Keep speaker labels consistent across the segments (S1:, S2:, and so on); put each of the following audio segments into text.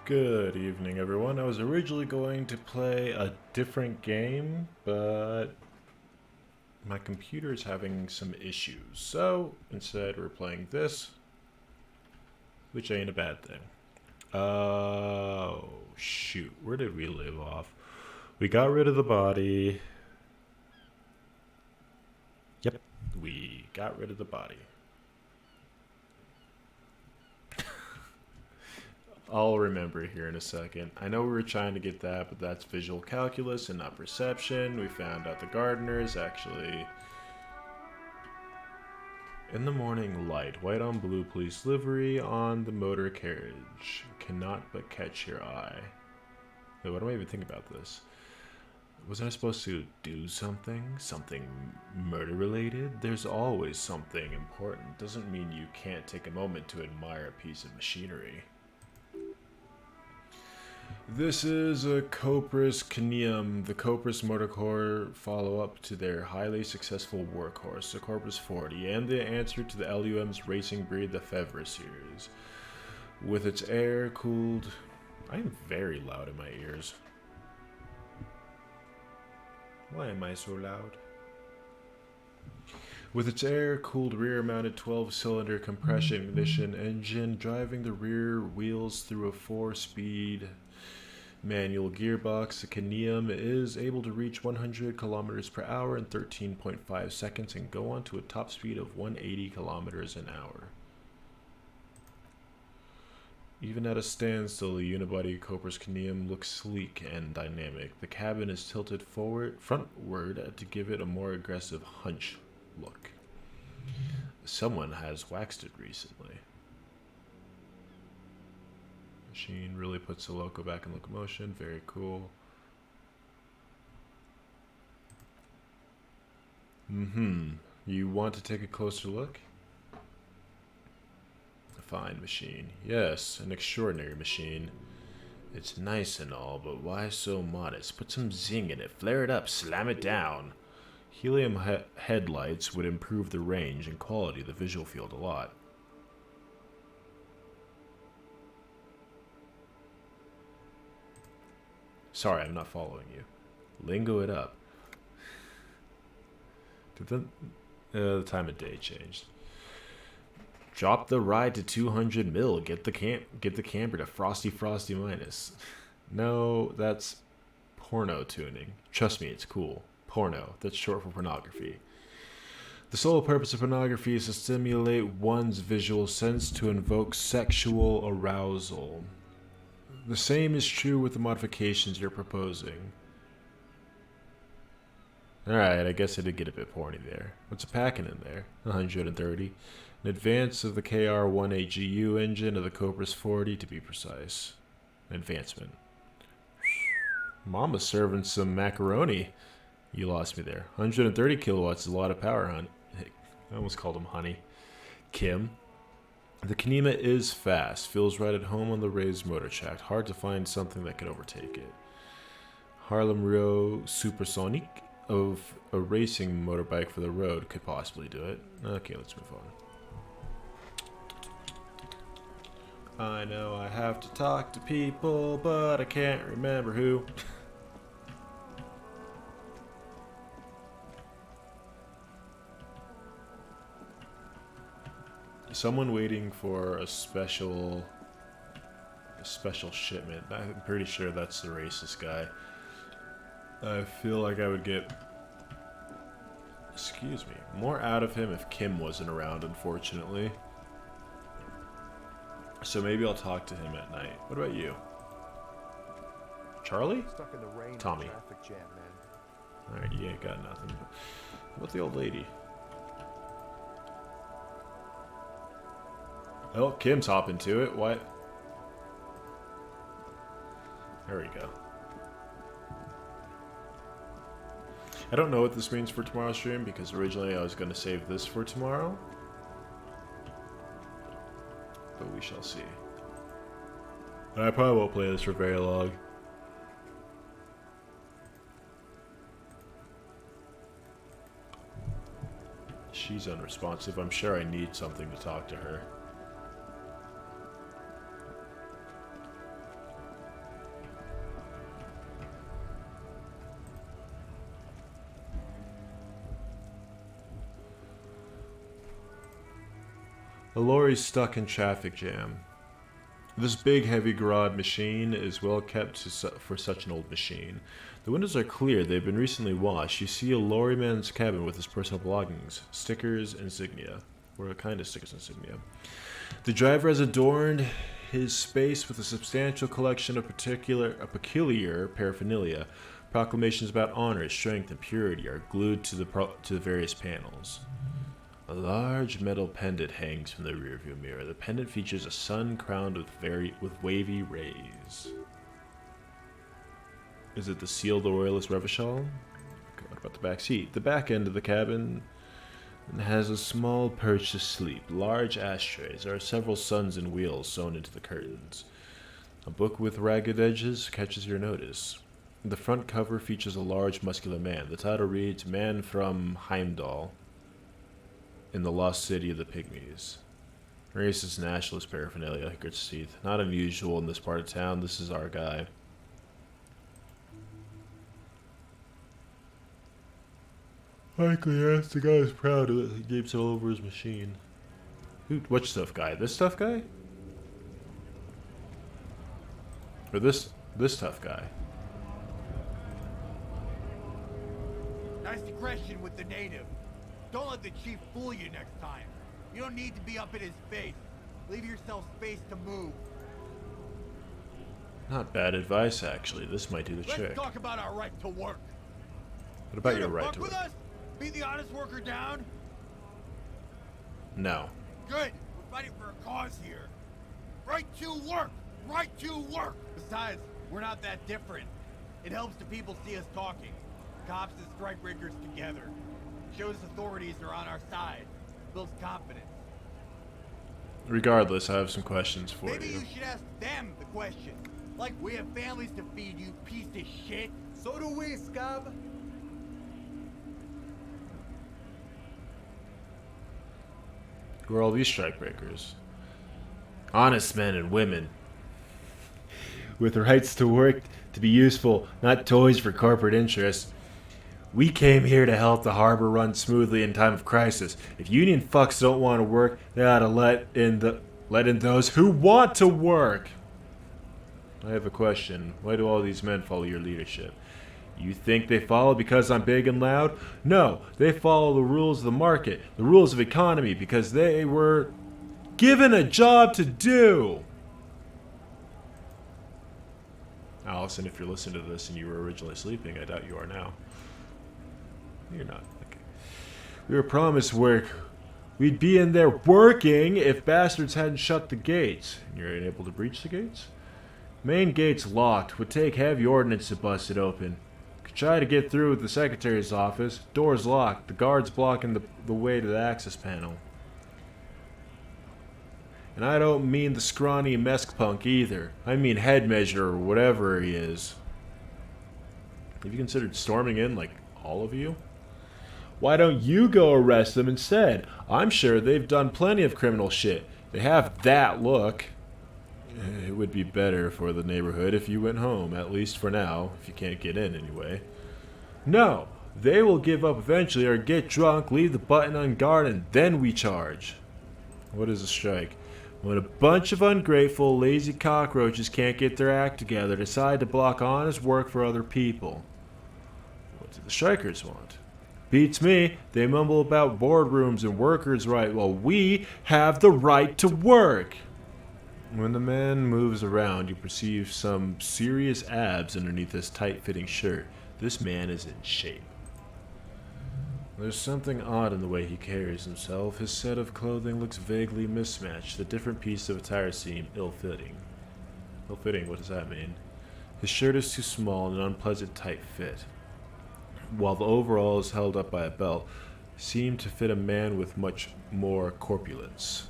S1: Good evening, everyone. I was originally going to play a different game, but my computer is having some issues. So instead, we're playing this, which ain't a bad thing. Oh, shoot. Where did we leave off? We got rid of the body. Yep, we got rid of the body. I'll remember here in a second. I know we were trying to get that, but that's visual calculus and not perception. We found out the gardener is actually in the morning light. White on blue police livery on the motor carriage. Cannot but catch your eye. Wait, what do I even think about this? Wasn't I supposed to do something? Something murder related? There's always something important. Doesn't mean you can't take a moment to admire a piece of machinery. This is a Copris Canium, the Copris Motorcore follow-up to their highly successful workhorse, the Corpus 40, and the answer to the LUM's racing breed, the Fevre series. With its air-cooled... I am very loud in my ears. Why am I so loud? With its air-cooled rear-mounted 12-cylinder compression ignition engine driving the rear wheels through a 4-speed manual gearbox, the Canium is able to reach 100 kilometers per hour in 13.5 seconds and go on to a top speed of 180 kilometers an hour. Even at a standstill, the unibody Copris Canium looks sleek and dynamic. The cabin is tilted frontward to give it a more aggressive hunch look. Someone has waxed it recently. Machine really puts the loco back in locomotion. Very cool. You want to take a closer look? A fine machine. Yes, an extraordinary machine. It's nice and all, but why so modest? Put some zing in it. Flare it up. Slam it down. Helium headlights would improve the range and quality of the visual field a lot. Sorry, I'm not following you. Lingo it up. Did the time of day changed? Drop the ride to 200 mil. Get the camber to frosty minus. No, that's porno tuning. Trust me, it's cool. Porno. That's short for pornography. The sole purpose of pornography is to stimulate one's visual sense to invoke sexual arousal. The same is true with the modifications you're proposing. Alright, I guess I did get a bit porny there. What's it packing in there? 130. An advance of the KR-18GU engine of the Copris 40 to be precise. An advancement. Mama's serving some macaroni. You lost me there. 130 kilowatts is a lot of power, hon. I almost called him honey. Kim. The Kanema is fast, feels right at home on the raised motor track. Hard to find something that can overtake it. Harlem Rio Supersonic of a racing motorbike for the road could possibly do it. Okay, let's move on. I know I have to talk to people, but I can't remember who. Someone waiting for a special shipment. I'm pretty sure that's the racist guy. I feel like I would get, excuse me, more out of him if Kim wasn't around, unfortunately. So maybe I'll talk to him at night. What about you? Charlie?
S2: Stuck in the rain.
S1: Tommy.
S2: Traffic jam, man.
S1: Alright, you ain't got nothing. What about the old lady? Oh, Kim's hopping to it. What? There we go. I don't know what this means for tomorrow's stream because originally I was going to save this for tomorrow. But we shall see. I probably won't play this for very long. She's unresponsive. I'm sure I need something to talk to her. A lorry's stuck in traffic jam. This big, heavy garage machine is well kept for such an old machine. The windows are clear. They've been recently washed. You see a lorryman's cabin with his personal belongings, stickers, insignia. What kind of stickers and insignia? The driver has adorned his space with a substantial collection of peculiar paraphernalia. Proclamations about honor, strength, and purity are glued to the various panels. A large metal pendant hangs from the rearview mirror. The pendant features a sun crowned with wavy rays. Is it the seal of the Royalist Revachol? What about the back seat? The back end of the cabin has a small perch to sleep. Large ashtrays. There are several suns and wheels sewn into the curtains. A book with ragged edges catches your notice. The front cover features a large, muscular man. The title reads, Man from Heimdall, in the lost city of the Pygmies. Racist nationalist paraphernalia, grits teeth. Not unusual in this part of town. This is our guy. Likely asked the guy was proud of it. He gapes all over his machine. Which tough guy? This tough guy? Or this tough guy?
S3: Nice aggression with the native. Don't let the chief fool you next time. You don't need to be up in his face. Leave yourself space to move.
S1: Not bad advice, actually. This might do the trick.
S3: Let's talk about our right to work.
S1: What about your right to
S3: work?
S1: work?
S3: Us? Beat the honest worker down?
S1: No.
S3: Good. We're fighting for a cause here. Right to work. Right to work. Besides, we're not that different. It helps the people see us talking. Cops and strikebreakers together. Shows authorities are on our side. Builds confidence.
S1: Regardless, I have some questions for
S3: Maybe
S1: you.
S3: you should ask them the question. Like, we have families to feed, you piece of shit. So do we, scab.
S1: Who are all these strikebreakers? Honest men and women. With rights to work to be useful, not toys for corporate interests. We came here to help the harbor run smoothly in time of crisis. If union fucks don't want to work, they ought to let in those who want to work. I have a question. Why do all these men follow your leadership? You think they follow because I'm big and loud? No, they follow the rules of the market, the rules of economy, because they were given a job to do. Allison, if you're listening to this and you were originally sleeping, I doubt you are now. You're not. Okay. We were promised work. We'd be in there working if bastards hadn't shut the gates. You're unable to breach the gates? Main gate's locked. Would take heavy ordnance to bust it open. Could try to get through with the secretary's office. Door's locked. The guard's blocking the way to the access panel. And I don't mean the scrawny mesk punk either. I mean head measure or whatever he is. Have you considered storming in, like, all of you? Why don't you go arrest them instead? I'm sure they've done plenty of criminal shit. They have that look. It would be better for the neighborhood if you went home, at least for now, if you can't get in anyway. No, they will give up eventually or get drunk, leave the button unguarded, and then we charge. What is a strike? When a bunch of ungrateful, lazy cockroaches can't get their act together, decide to block honest work for other people. What do the strikers want? Beats me. They mumble about boardrooms and workers' right, while we have the right to work. When the man moves around, you perceive some serious abs underneath his tight-fitting shirt. This man is in shape. There's something odd in the way he carries himself. His set of clothing looks vaguely mismatched. The different pieces of attire seem ill-fitting. Ill-fitting, what does that mean? His shirt is too small and an unpleasant tight fit, while the overall is held up by a belt, seem to fit a man with much more corpulence.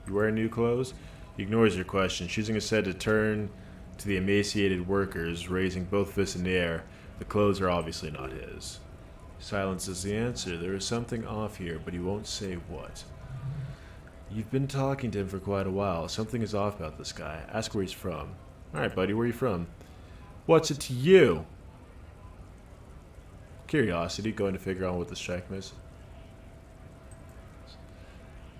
S1: You wearing new clothes? He ignores your question, choosing instead to turn to the emaciated workers, raising both fists in the air. The clothes are obviously not his. Silence is the answer. There is something off here, but he won't say what. You've been talking to him for quite a while. Something is off about this guy. Ask where he's from. Alright, buddy, where are you from? What's it to you? Curiosity, going to figure out what the strike is.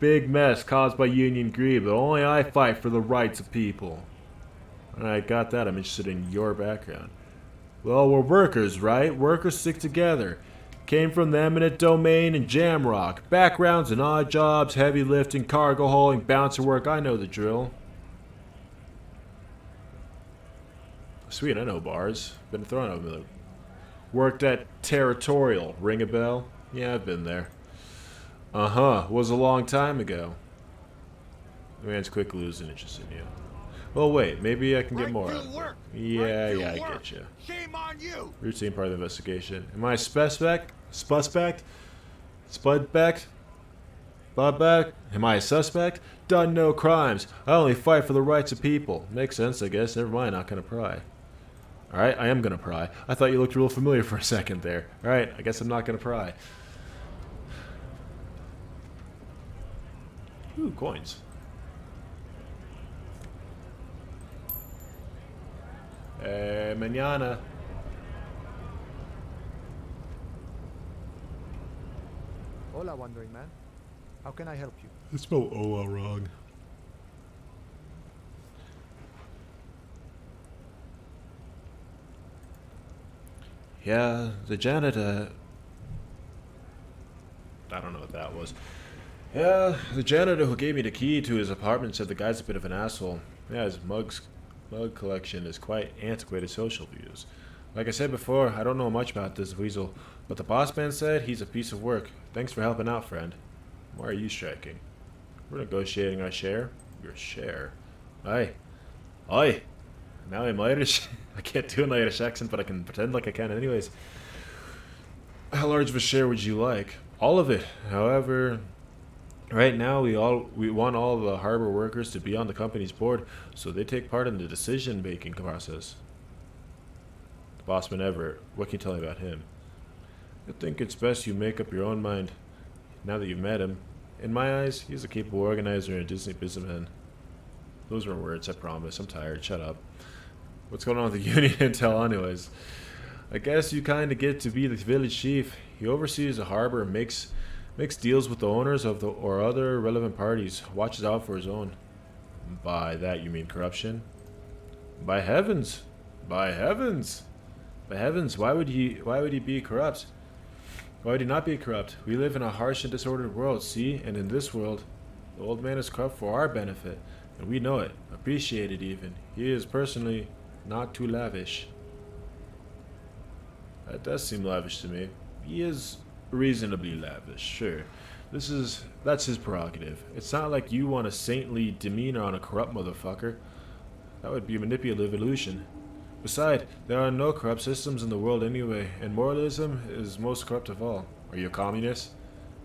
S1: Big mess caused by union greed, but only I fight for the rights of people. Alright, got that. I'm interested in your background. Well, we're workers, right? Workers stick together. Came from the eminent domain in Jamrock. Backgrounds in odd jobs, heavy lifting, cargo hauling, bouncer work. I know the drill. Sweet, I know bars. Been thrown over them. Worked at Territorial. Ring a bell? Yeah, I've been there. Uh-huh. Was a long time ago. The man's quick losing interest in you. Well, wait. Maybe I can get more. Yeah, I get you.
S3: Shame on you.
S1: Routine part of the investigation. Am I a suspect? Suspect? Spudback? Budback? Am I a suspect? Done no crimes. I only fight for the rights of people. Makes sense, I guess. Never mind, not gonna pry. Alright, I am gonna pry. I thought you looked real familiar for a second there. Alright, I guess I'm not gonna pry. Ooh, coins. Mañana.
S2: Hola, wandering man. How can I help you?
S1: I spelled Ola wrong. Yeah, the janitor... I don't know what that was. Yeah, the janitor who gave me the key to his apartment said the guy's a bit of an asshole. Yeah, his mug collection is quite antiquated social views. Like I said before, I don't know much about this weasel, but the boss man said he's a piece of work. Thanks for helping out, friend. Why are you striking? We're negotiating our share. Your share? Aye. Aye. Now I'm Irish. I can't do an Irish accent, but I can pretend like I can anyways. How large of a share would you like? All of it. However, right now we want all the harbor workers to be on the company's board, so they take part in the decision-making process. The bossman Everett. What can you tell me about him? I think it's best you make up your own mind. Now that you've met him, in my eyes, he's a capable organizer and a Disney businessman. Those were words, I promise. I'm tired. Shut up. What's going on with the union intel anyways? I guess you kinda get to be the village chief. He oversees the harbor and makes deals with the owners of or other relevant parties. Watches out for his own. By that you mean corruption? By heavens! By heavens! By heavens! Why would he be corrupt? Why would he not be corrupt? We live in a harsh and disordered world, see? And in this world, the old man is corrupt for our benefit. And we know it. Appreciate it even. He is personally not too lavish. That does seem lavish to me. He is reasonably lavish, sure. That's his prerogative. It's not like you want a saintly demeanor on a corrupt motherfucker. That would be a manipulative illusion. Besides, there are no corrupt systems in the world anyway, and moralism is most corrupt of all. Are you a communist?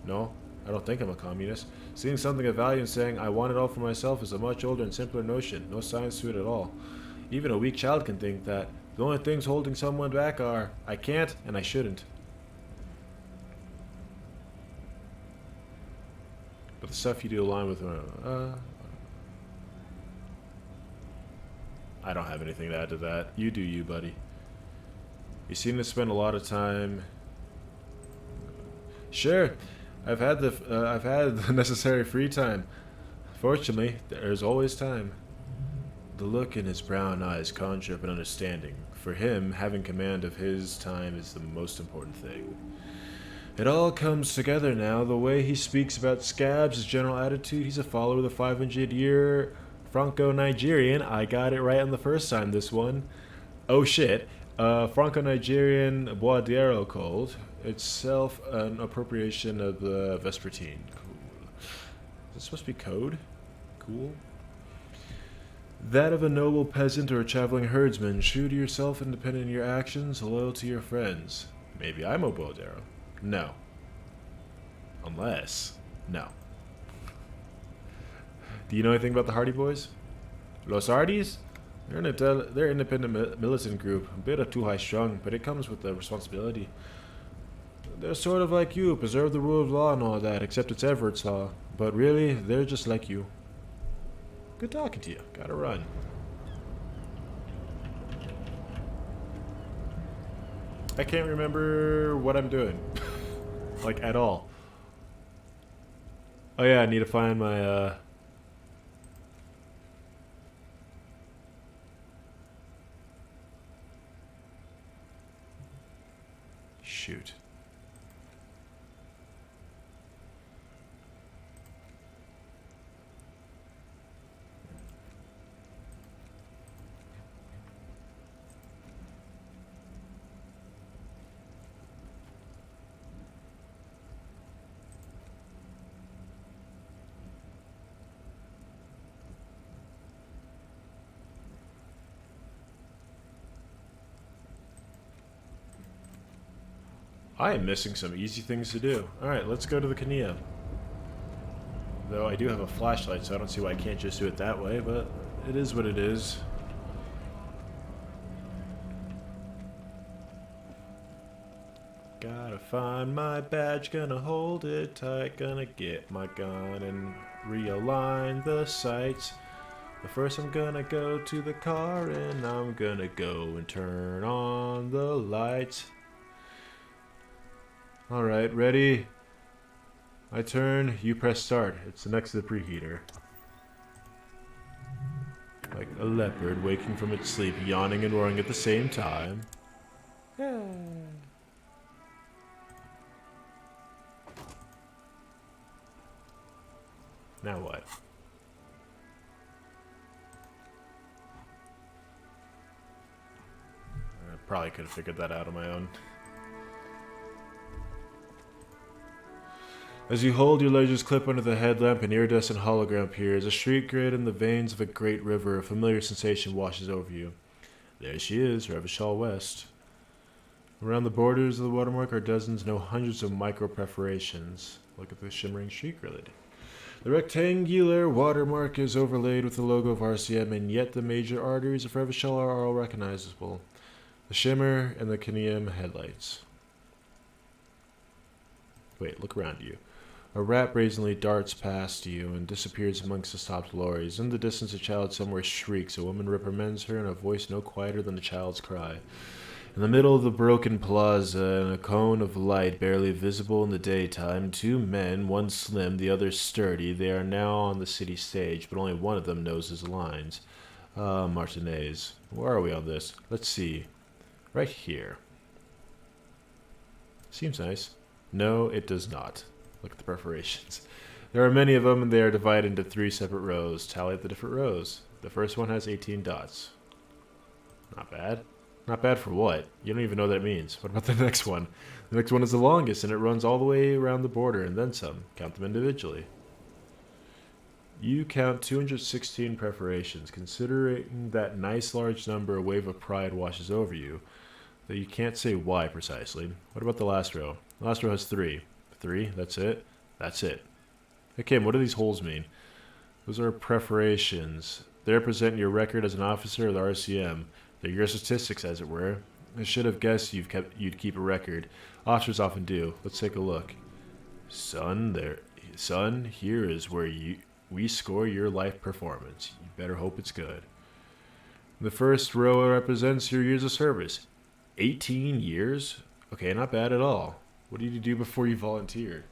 S1: No, I don't think I'm a communist. Seeing something of value and saying I want it all for myself is a much older and simpler notion. No science to it at all. Even a weak child can think that. The only things holding someone back are I can't and I shouldn't. But the stuff you do align with I don't have anything to add to that. You do you, buddy. You seem to spend a lot of time. Sure, I've had the necessary free time. Fortunately, there's always time. The look in his brown eyes conjure up an understanding. For him, having command of his time is the most important thing. It all comes together now. The way he speaks about scabs, his general attitude. He's a follower of the 500-year Franco-Nigerian. I got it right on the first time, this one. Oh shit. Franco-Nigerian Boadero code. Itself an appropriation of the Vespertine. Cool. Is this supposed to be code? Cool. That of a noble peasant or a traveling herdsman. True to yourself, independent in your actions, loyal to your friends. Maybe I'm a Boadero. No. Unless. No. Do you know anything about the Hardy Boys? Los Hardys? They're an independent militant group. A bit too high strung, but it comes with the responsibility. They're sort of like you, preserve the rule of law and all that, except it's Everett's law. But really, they're just like you. Good talking to you. Gotta run. I can't remember what I'm doing. Like, at all. Oh yeah, I need to find my shoot. I am missing some easy things to do. Alright, let's go to the Kania. Though I do have a flashlight, so I don't see why I can't just do it that way, but it is what it is. Gotta find my badge, gonna hold it tight, gonna get my gun and realign the sights. But first I'm gonna go to the car and I'm gonna go and turn on the lights. Alright, ready? I turn, you press start. It's next to the preheater. Like a leopard waking from its sleep, yawning and roaring at the same time. Now what? I probably could have figured that out on my own. As you hold your lasers clip under the headlamp, an iridescent hologram appears. A street grid in the veins of a great river. A familiar sensation washes over you. There she is, Revachol West. Around the borders of the watermark are dozens, no hundreds of micro perforations. Look at the shimmering street grid. The rectangular watermark is overlaid with the logo of RCM, and yet the major arteries of Revachol are all recognizable. The shimmer and the Kanium headlights. Wait, look around you. A rat brazenly darts past you and disappears amongst the stopped lorries. In the distance, a child somewhere shrieks. A woman reprimands her in a voice no quieter than a child's cry. In the middle of the broken plaza, in a cone of light barely visible in the daytime, two men, one slim, the other sturdy. They are now on the city stage, but only one of them knows his lines. Martinez. Where are we on this? Let's see. Right here. Seems nice. No, it does not. Look at the perforations. There are many of them, and they are divided into 3 separate rows. Tally up the different rows. The first one has 18 dots. Not bad. Not bad for what? You don't even know what that means. What about the next one? The next one is the longest, and it runs all the way around the border, and then some. Count them individually. You count 216 perforations. Considering that nice large number, a wave of pride washes over you. Though you can't say why precisely. What about the last row? The last row has 3. 3? That's it? That's it. Hey Kim, what do these holes mean? Those are perforations. They represent your record as an officer of the RCM. They're your statistics, as it were. I should have guessed you'd keep a record. Officers often do. Let's take a look. Son, here is where we score your life performance. You better hope it's good. The first row represents your years of service. 18 years? Okay, not bad at all. What did you do before you volunteered?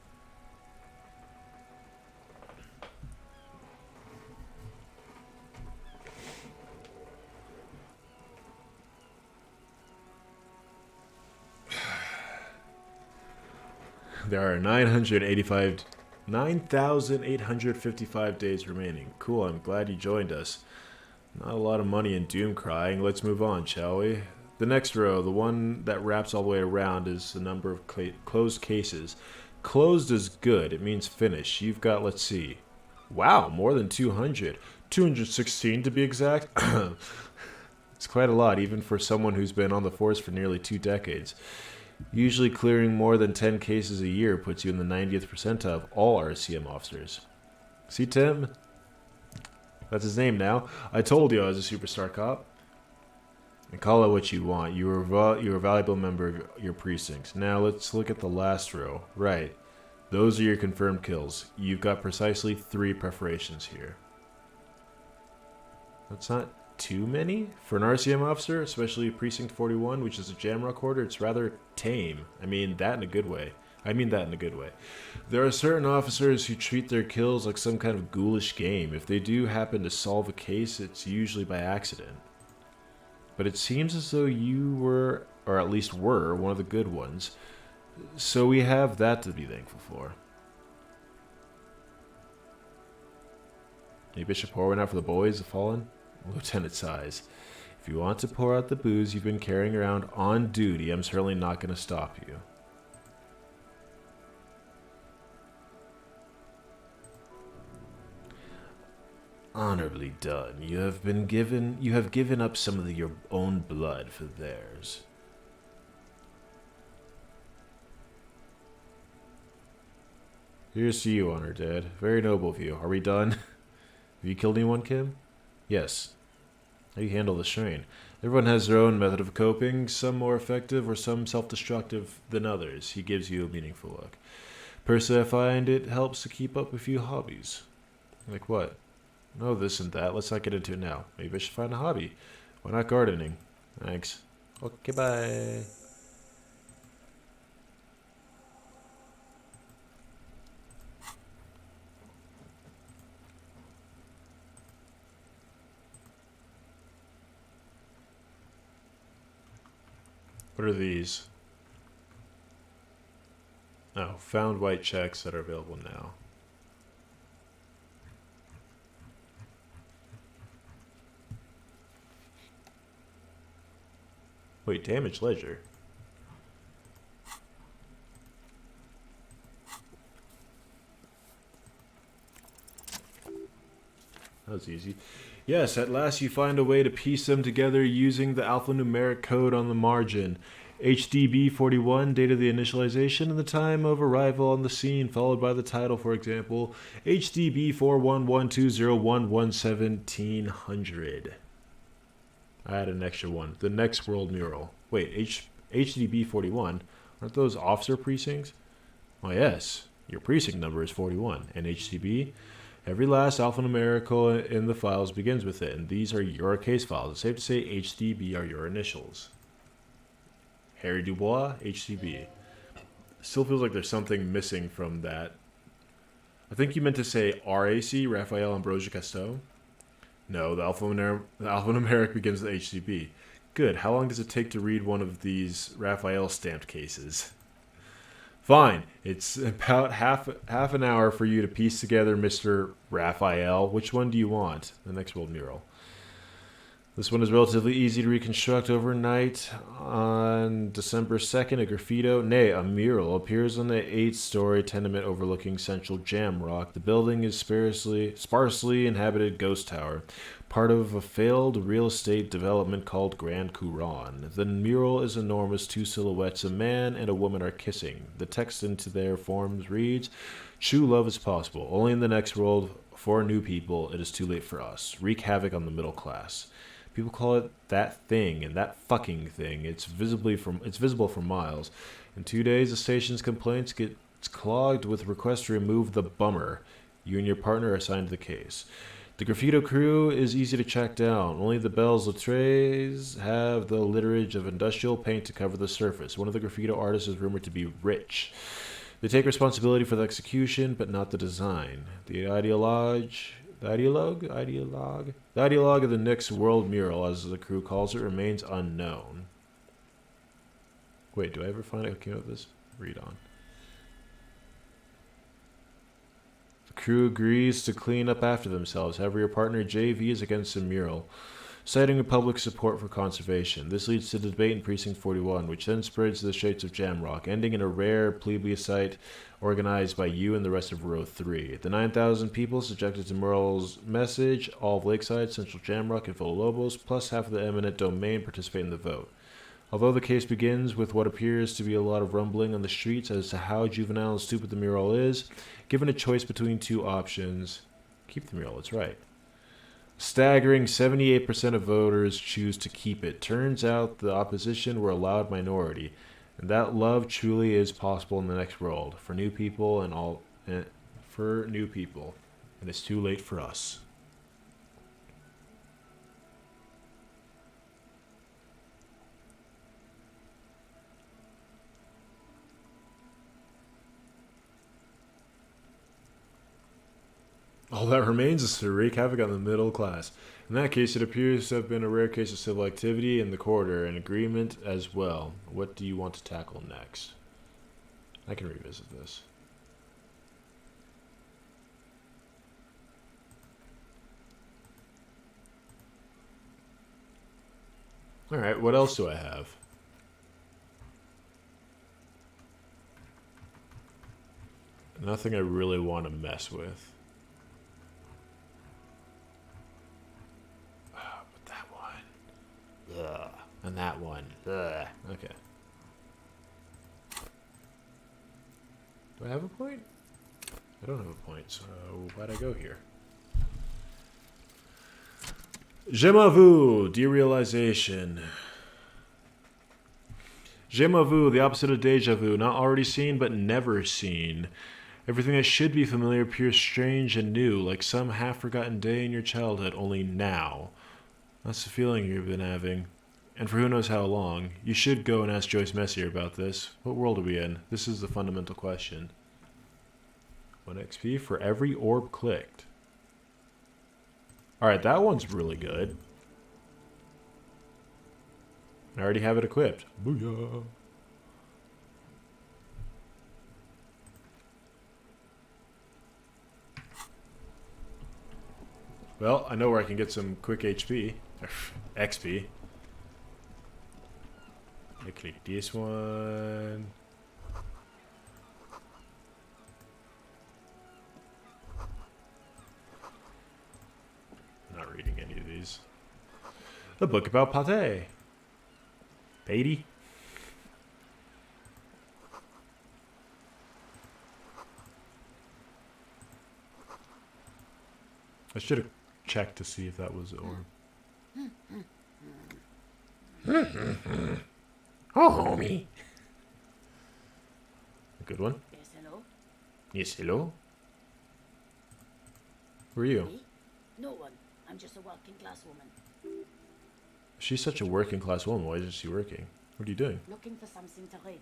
S1: There are 9,855 days remaining. Cool, I'm glad you joined us. Not a lot of money in doom crying. Let's move on, shall we? The next row, the one that wraps all the way around, is the number of closed cases. Closed is good. It means finished. You've got, let's see. Wow, more than 200. 216 to be exact. It's quite a lot, even for someone who's been on the force for nearly 2 decades. Usually clearing more than 10 cases a year puts you in the 90th percentile of all RCM officers. See, Tim? That's his name now. I told you I was a superstar cop. And call it what you want. You're a valuable member of your precincts. Now let's look at the last row. Right. Those are your confirmed kills. You've got precisely 3 perforations here. That's not too many for an RCM officer, especially Precinct 41, which is a jam recorder. It's rather tame. I mean, that in a good way. I mean that in a good way. There are certain officers who treat their kills like some kind of ghoulish game. If they do happen to solve a case, it's usually by accident. But it seems as though you were, or at least were, one of the good ones. So we have that to be thankful for. Maybe I should pour one out for the boys of Fallen? Lieutenant sighs. If you want to pour out the booze you've been carrying around on duty, I'm certainly not going to stop you. Honorably done. You have given up some of your own blood for theirs. Here's to you, Honor Dad. Very noble of you. Are we done? Have you killed anyone, Kim? Yes. How do you handle the strain? Everyone has their own method of coping, some more effective or some self-destructive than others. He gives you a meaningful look. Personally, I find it helps to keep up a few hobbies. Like what? No, this and that. Let's not get into it now. Maybe I should find a hobby. Why not gardening? Thanks. Okay, bye. What are these? Oh, found white checks that are available now. Wait, damage ledger. That was easy. Yes, at last you find a way to piece them together using the alphanumeric code on the margin. HDB41, date of the initialization and the time of arrival on the scene, followed by the title, for example, HDB4112011700. I had an extra one. The next world mural. Wait, HDB41? Aren't those officer precincts? Oh yes, your precinct number is 41. And HDB? Every last alphanumerical in the files begins with it, and these are your case files. It's safe to say HDB are your initials. Harry Dubois, HDB. Still feels like there's something missing from that. I think you meant to say RAC, Raphael Ambrosia Casteau. No, the alphanumeric begins with HDB. Good. How long does it take to read one of these Raphael stamped cases? Fine. It's about half an hour for you to piece together Mr. Raphael. Which one do you want? The next world mural. This one is relatively easy to reconstruct overnight. On December 2nd, a graffito, nay, a mural, appears on the 8-story tenement overlooking central Jamrock. The building is sparsely inhabited ghost tower, part of a failed real estate development called Grand Couronne. The mural is enormous. Two silhouettes, a man and a woman, are kissing. The text into their forms reads, "True love is possible. Only in the next world, for new people, it is too late for us. Wreak havoc on the middle class." People call it that thing and that fucking thing. It's visible for miles. In 2 days, the station's complaints get clogged with requests to remove the bummer. You and your partner are assigned to the case. The graffito crew is easy to track down. Only the Belles Lettres have the litterage of industrial paint to cover the surface. One of the graffito artists is rumored to be rich. They take responsibility for the execution, but not the design. The ideologue of the next world mural, as the crew calls it, remains unknown. Wait, do I ever find out who came up with this? Read on. The crew agrees to clean up after themselves. However, your partner JV is against the mural, citing public support for conservation. This leads to debate in Precinct 41, which then spreads to the Straits of Jamrock, ending in a rare plebiscite organized by you and the rest of Row 3. The 9,000 people subjected to Mural's message, all of Lakeside, Central Jamrock, and Villalobos, plus half of the eminent domain participate in the vote. Although the case begins with what appears to be a lot of rumbling on the streets as to how juvenile and stupid the mural is, given a choice between two options, keep the mural, it's right. Staggering 78% of voters choose to keep it. Turns out the opposition were a loud minority, and that love truly is possible in the next world for new people and it's too late for us. All that remains is to wreak havoc on the middle class. In that case, it appears to have been a rare case of civil activity in the corridor, and agreement as well. What do you want to tackle next? I can revisit this. Alright, what else do I have? Nothing I really want to mess with. But that one. Ugh. And that one. Ugh. Okay. Do I have a point? I don't have a point, so why'd I go here? Je m'en vu, derealization. Je m'en vu, the opposite of deja vu, not already seen but never seen. Everything that should be familiar appears strange and new, like some half-forgotten day in your childhood, only now. That's the feeling you've been having. And for who knows how long. You should go and ask Joyce Messier about this. What world are we in? This is the fundamental question. 1 XP for every orb clicked. Alright, that one's really good. I already have it equipped. Booyah! Well, I know where I can get some quick HP. XP. I click this one. Not reading any of these. A book about pate. Patey. I should have checked to see if that was orb. Oh, homie. A good one.
S4: Yes, hello?
S1: Yes, hello. Who are you?
S4: Me? No one. I'm just a working class woman.
S1: She's such a working class woman. Why is she working? What are you doing?
S4: Looking for something to read.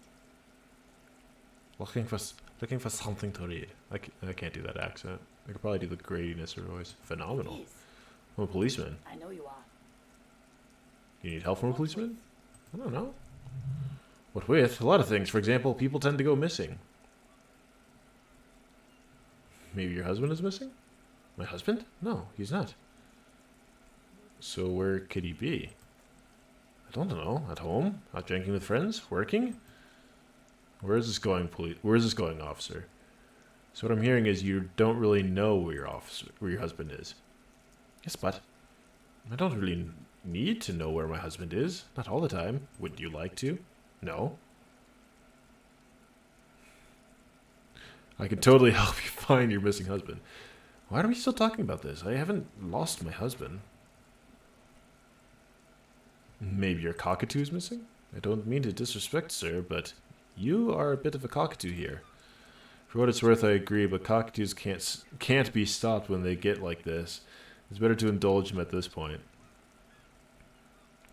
S1: Looking for something to read. I can't do that accent. I could probably do the gratiness of her voice. Phenomenal.
S4: Please.
S1: I'm a policeman.
S4: I know you are.
S1: You need help from a policeman? I don't know. What with? A lot of things. For example, people tend to go missing. Maybe your husband is missing? My husband? No, he's not. So where could he be? I don't know. At home? Out drinking with friends? Working? Where is this going, Where is this going, officer? So what I'm hearing is you don't really know where your husband is. Yes, but I don't really need to know where my husband is. Not all the time. Would you like to? No. I can totally help you find your missing husband. Why are we still talking about this? I haven't lost my husband. Maybe your cockatoo is missing? I don't mean to disrespect, sir, but you are a bit of a cockatoo here. For what it's worth, I agree, but cockatoos can't be stopped when they get like this. It's better to indulge them at this point.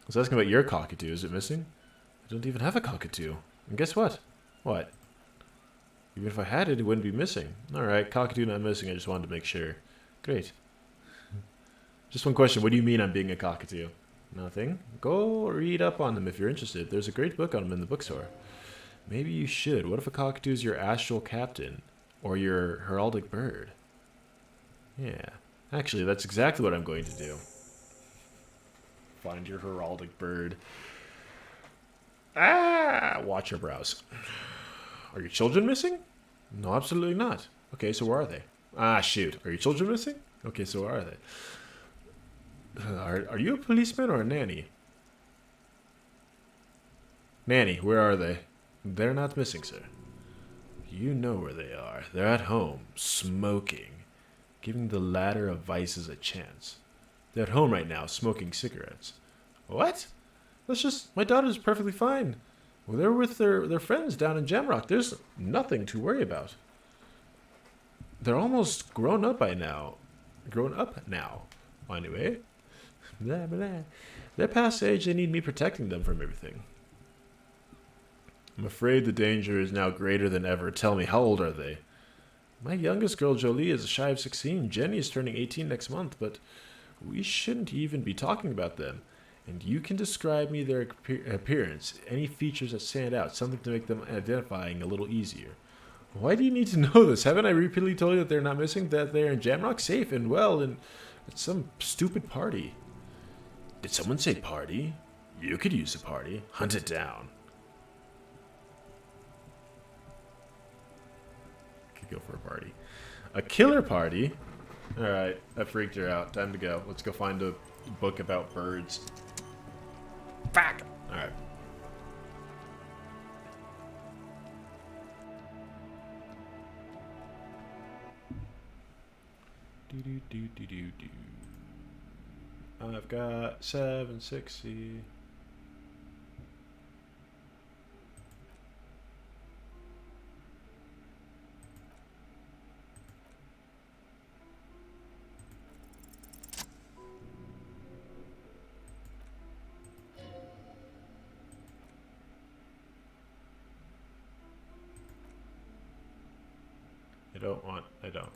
S1: I was asking about your cockatoo. Is it missing? I don't even have a cockatoo. And guess what? What? Even if I had it, it wouldn't be missing. Alright, cockatoo not missing. I just wanted to make sure. Great. Just one question. What do you mean I'm being a cockatoo? Nothing. Go read up on them if you're interested. There's a great book on them in the bookstore. Maybe you should. What if a cockatoo is your astral captain? Or your heraldic bird? Yeah. Actually, that's exactly what I'm going to do. Find your heraldic bird. Ah! Watch your brows. Are your children missing? No, absolutely not. Okay, so where are they? Ah, shoot. Are your children missing? Okay, so where are they? Are you a policeman or a nanny? Nanny, where are they? They're not missing, sir. You know where they are. They're at home, smoking, giving the ladder of vices a chance. They're at home right now, smoking cigarettes. What? That's just... My daughter's perfectly fine. Well, they're with their friends down in Jamrock. There's nothing to worry about. They're almost grown up by now. Grown up now. Well, anyway. Blah, blah. They're past age. They need me protecting them from everything. I'm afraid the danger is now greater than ever. Tell me, how old are they? My youngest girl, Jolie, is shy of 16. Jenny is turning 18 next month, but we shouldn't even be talking about them. And you can describe me their appearance, any features that stand out, something to make them identifying a little easier. Why do you need to know this? Haven't I repeatedly told you that they're not missing, that they're in Jamrock safe and well, and at some stupid party? Did someone say party? You could use a party. Hunt it down. Could go for a party. A killer party? Alright, that freaked her out. Time to go. Let's go find a book about birds. Fuck! Alright. I've got 760. I don't.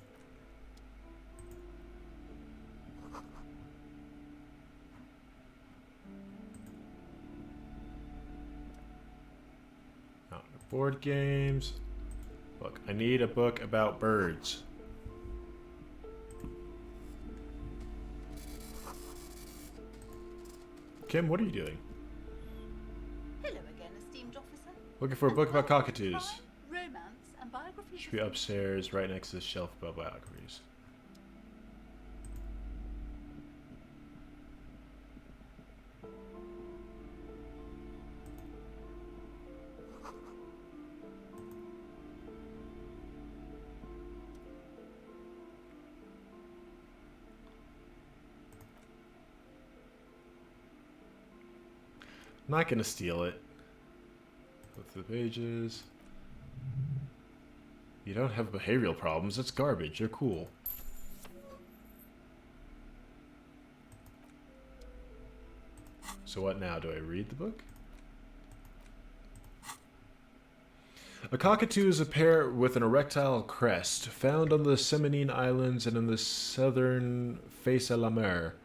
S1: Board games. Look, I need a book about birds. Kim, what are you doing?
S5: Hello again, esteemed officer.
S1: Looking for a book about cockatoos.
S5: Crime, romance, and biographies.
S1: Should be upstairs, right next to the shelf above biographies. I'm not gonna steal it. Go through the pages. You don't have behavioral problems. That's garbage. You're cool. So what now? Do I read the book? A cockatoo is a parrot with an erectile crest, found on the Seminine Islands and in the southern Face à la Mer.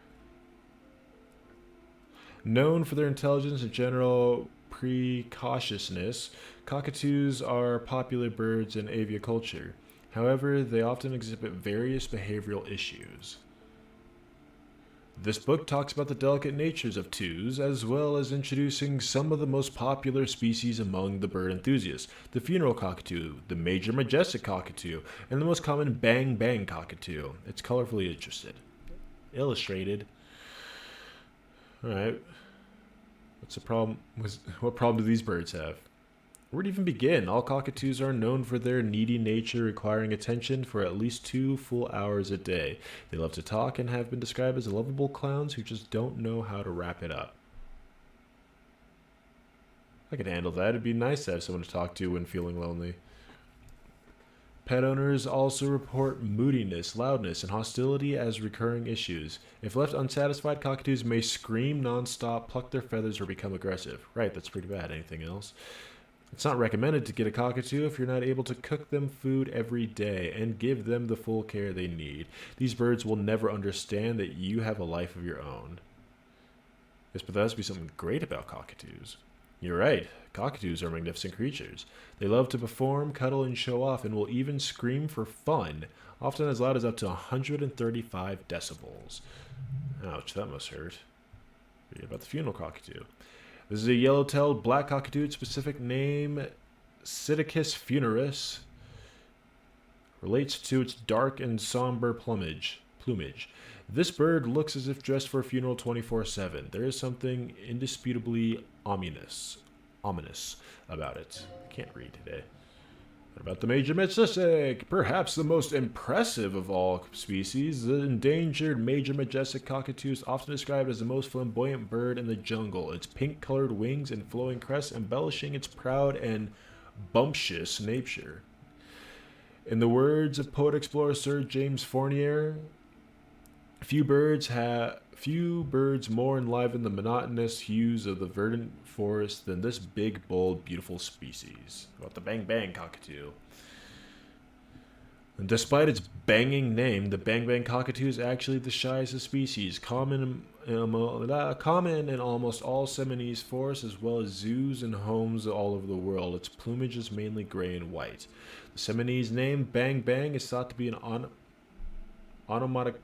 S1: Known for their intelligence and general precociousness, cockatoos are popular birds in aviculture. However, they often exhibit various behavioral issues. This book talks about the delicate natures of twos, as well as introducing some of the most popular species among the bird enthusiasts: the funeral cockatoo, the major majestic cockatoo, and the most common bang bang cockatoo. It's colorfully illustrated. Alright. What's the problem? What problem do these birds have? Where to even begin? All cockatoos are known for their needy nature, requiring attention for at least 2 full hours a day. They love to talk and have been described as lovable clowns who just don't know how to wrap it up. I could handle that. It'd be nice to have someone to talk to when feeling lonely. Pet owners also report moodiness, loudness, and hostility as recurring issues. If left unsatisfied, cockatoos may scream nonstop, pluck their feathers, or become aggressive. Right, that's pretty bad. Anything else? It's not recommended to get a cockatoo if you're not able to cook them food every day and give them the full care they need. These birds will never understand that you have a life of your own. Yes, but there has to be something great about cockatoos. You're right. Cockatoos are magnificent creatures. They love to perform, cuddle, and show off, and will even scream for fun, often as loud as up to 135 decibels. Ouch, that must hurt. Read about the funeral cockatoo. This is a yellow-tailed black cockatoo. Its specific name, Psittacus funeris, relates to its dark and somber plumage. This bird looks as if dressed for a funeral 24/7. There is something indisputably ominous about it. I can't read today. What about the major majestic? Perhaps the most impressive of all species, the endangered major majestic cockatoo is often described as the most flamboyant bird in the jungle. Its pink-colored wings and flowing crest embellishing its proud and bumptious nature. In the words of poet-explorer Sir James Fournier, few birds more enliven the monotonous hues of the verdant forest than this big, bold, beautiful species. About the bang bang cockatoo. And despite its banging name, the Bang Bang cockatoo is actually the shyest of species, common in almost all Seminoles forests as well as zoos and homes all over the world. Its plumage is mainly gray and white. The Seminoles name Bang Bang is thought to be an automatic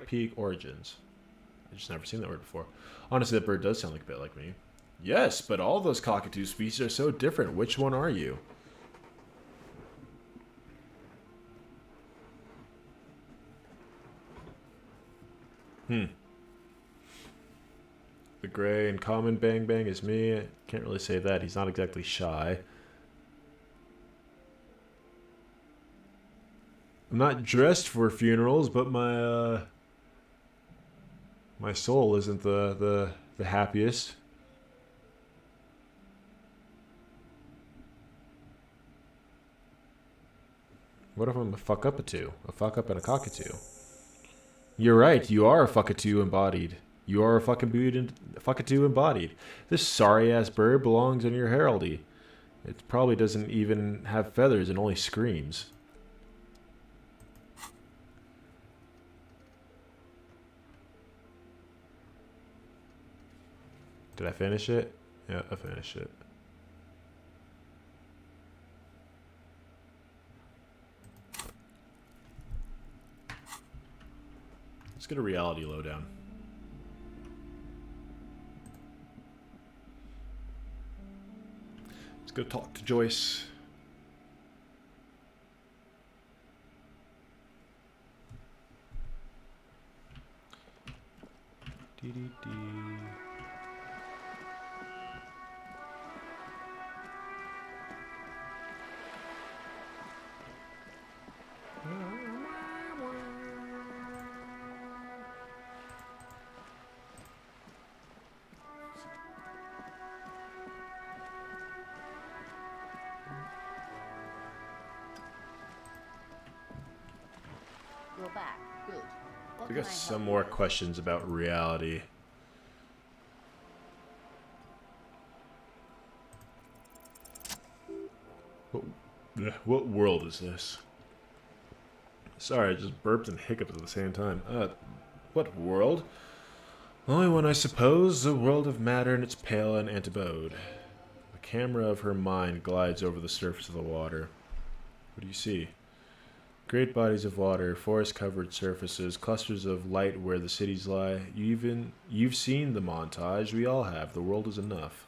S1: peak origins. I just never seen that word before. Honestly, that bird does sound like a bit like me. Yes, but all those cockatoo species are so different. Which one are you? The gray and common Bang Bang is me. I can't really say that. He's not exactly shy. I'm not dressed for funerals, but my soul isn't the happiest. What if I'm a fuck up and a cockatoo? You're right, you are a fuckatoo embodied. You are a fuckatoo embodied. This sorry-ass bird belongs in your heraldry. It probably doesn't even have feathers and only screams. Did I finish it? Yeah, I finished it. Let's get a reality lowdown. Let's go talk to Joyce. Dee-dee-dee.
S4: You're back. Good. What
S1: We
S4: can
S1: got
S4: I
S1: some
S4: help
S1: more
S4: you with?
S1: questions about reality. What world is this? Sorry, I just burped and hiccuped at the same time. What world? Only one, I suppose, the world of matter in its pale and antibode. The camera of her mind glides over the surface of the water. What do you see? Great bodies of water, forest-covered surfaces, clusters of light where the cities lie. You've seen the montage. We all have. The world is enough.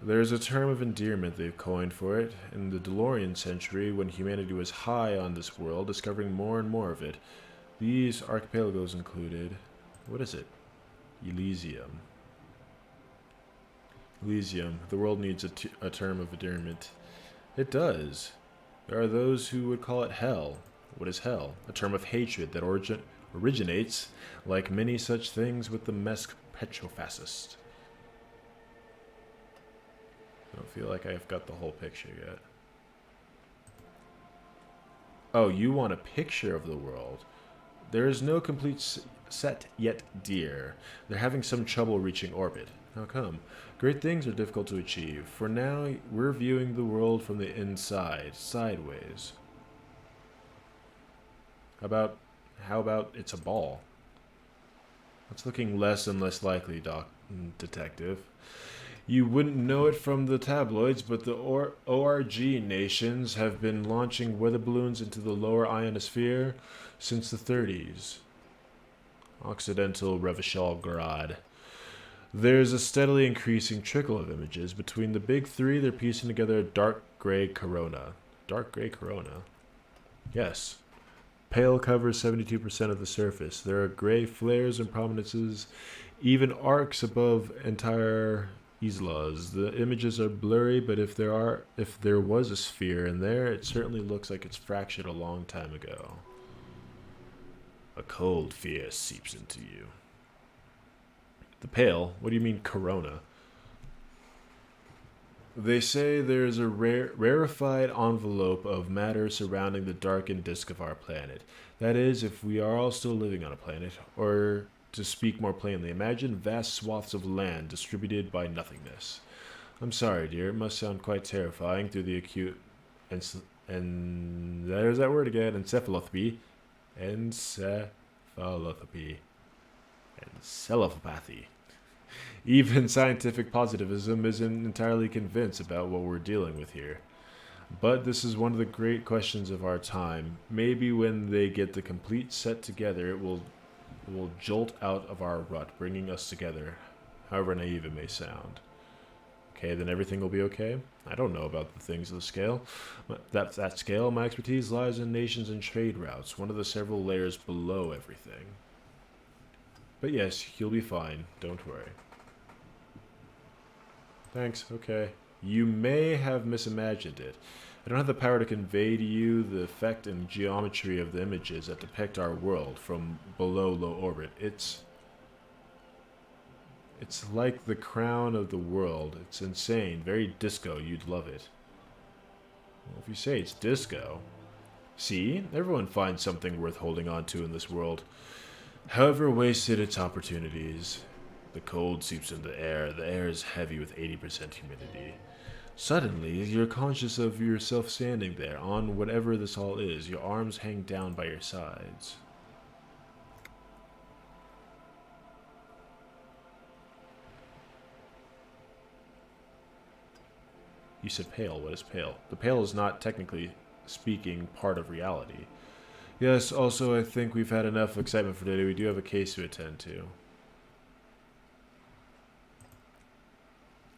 S1: There's a term of endearment they've coined for it. In the DeLorean century, when humanity was high on this world, discovering more and more of it. These archipelagos included... What is it? Elysium. Elysium. The world needs a term of endearment. It does. There are those who would call it hell. What is hell? A term of hatred that originates, like many such things, with the Mesk petrofascist. I don't feel like I've got the whole picture yet. Oh, you want a picture of the world? There is no complete set yet, dear. They're having some trouble reaching orbit. How come? Great things are difficult to achieve. For now, we're viewing the world from the inside, sideways. How about it's a ball? That's looking less and less likely, Detective. You wouldn't know it from the tabloids, but the ORG nations have been launching weather balloons into the lower ionosphere since the 30s. Occidental Revichelgrad. There's a steadily increasing trickle of images. Between the big three, they're piecing together a dark gray corona. Dark gray corona? Yes. Pale covers 72% of the surface. There are gray flares and prominences, even arcs above entire islas. The images are blurry, but if there was a sphere in there, it certainly looks like it's fractured a long time ago. A cold fear seeps into you. The pale? What do you mean corona? They say there's a rarefied envelope of matter surrounding the darkened disk of our planet. That is, if we are all still living on a planet. Or, to speak more plainly, imagine vast swaths of land distributed by nothingness. I'm sorry, dear. It must sound quite terrifying through the acute and there's that word again, encephalopathy. Encephalopathy. Encephalopathy. Even scientific positivism isn't entirely convinced about what we're dealing with here. But this is one of the great questions of our time. Maybe when they get the complete set together, it will jolt out of our rut, bringing us together, however naive it may sound. Okay, then everything will be okay? I don't know about the things of the scale. That scale, my expertise lies in nations and trade routes, one of the several layers below everything. But yes, you'll be fine. Don't worry. Thanks, okay. You may have misimagined it. I don't have the power to convey to you the effect and geometry of the images that depict our world from below low orbit. It's like the crown of the world. It's insane, very disco. You'd love it. Well, if you say it's disco. See, everyone finds something worth holding on to in this world, however wasted its opportunities. The cold seeps into the air. The air is heavy with 80% humidity. Suddenly, you're conscious of yourself standing there, on whatever this all is. Your arms hang down by your sides. You said pale. What is pale? The pale is not, technically speaking, part of reality. Yes, also I think we've had enough excitement for today. We do have a case to attend to.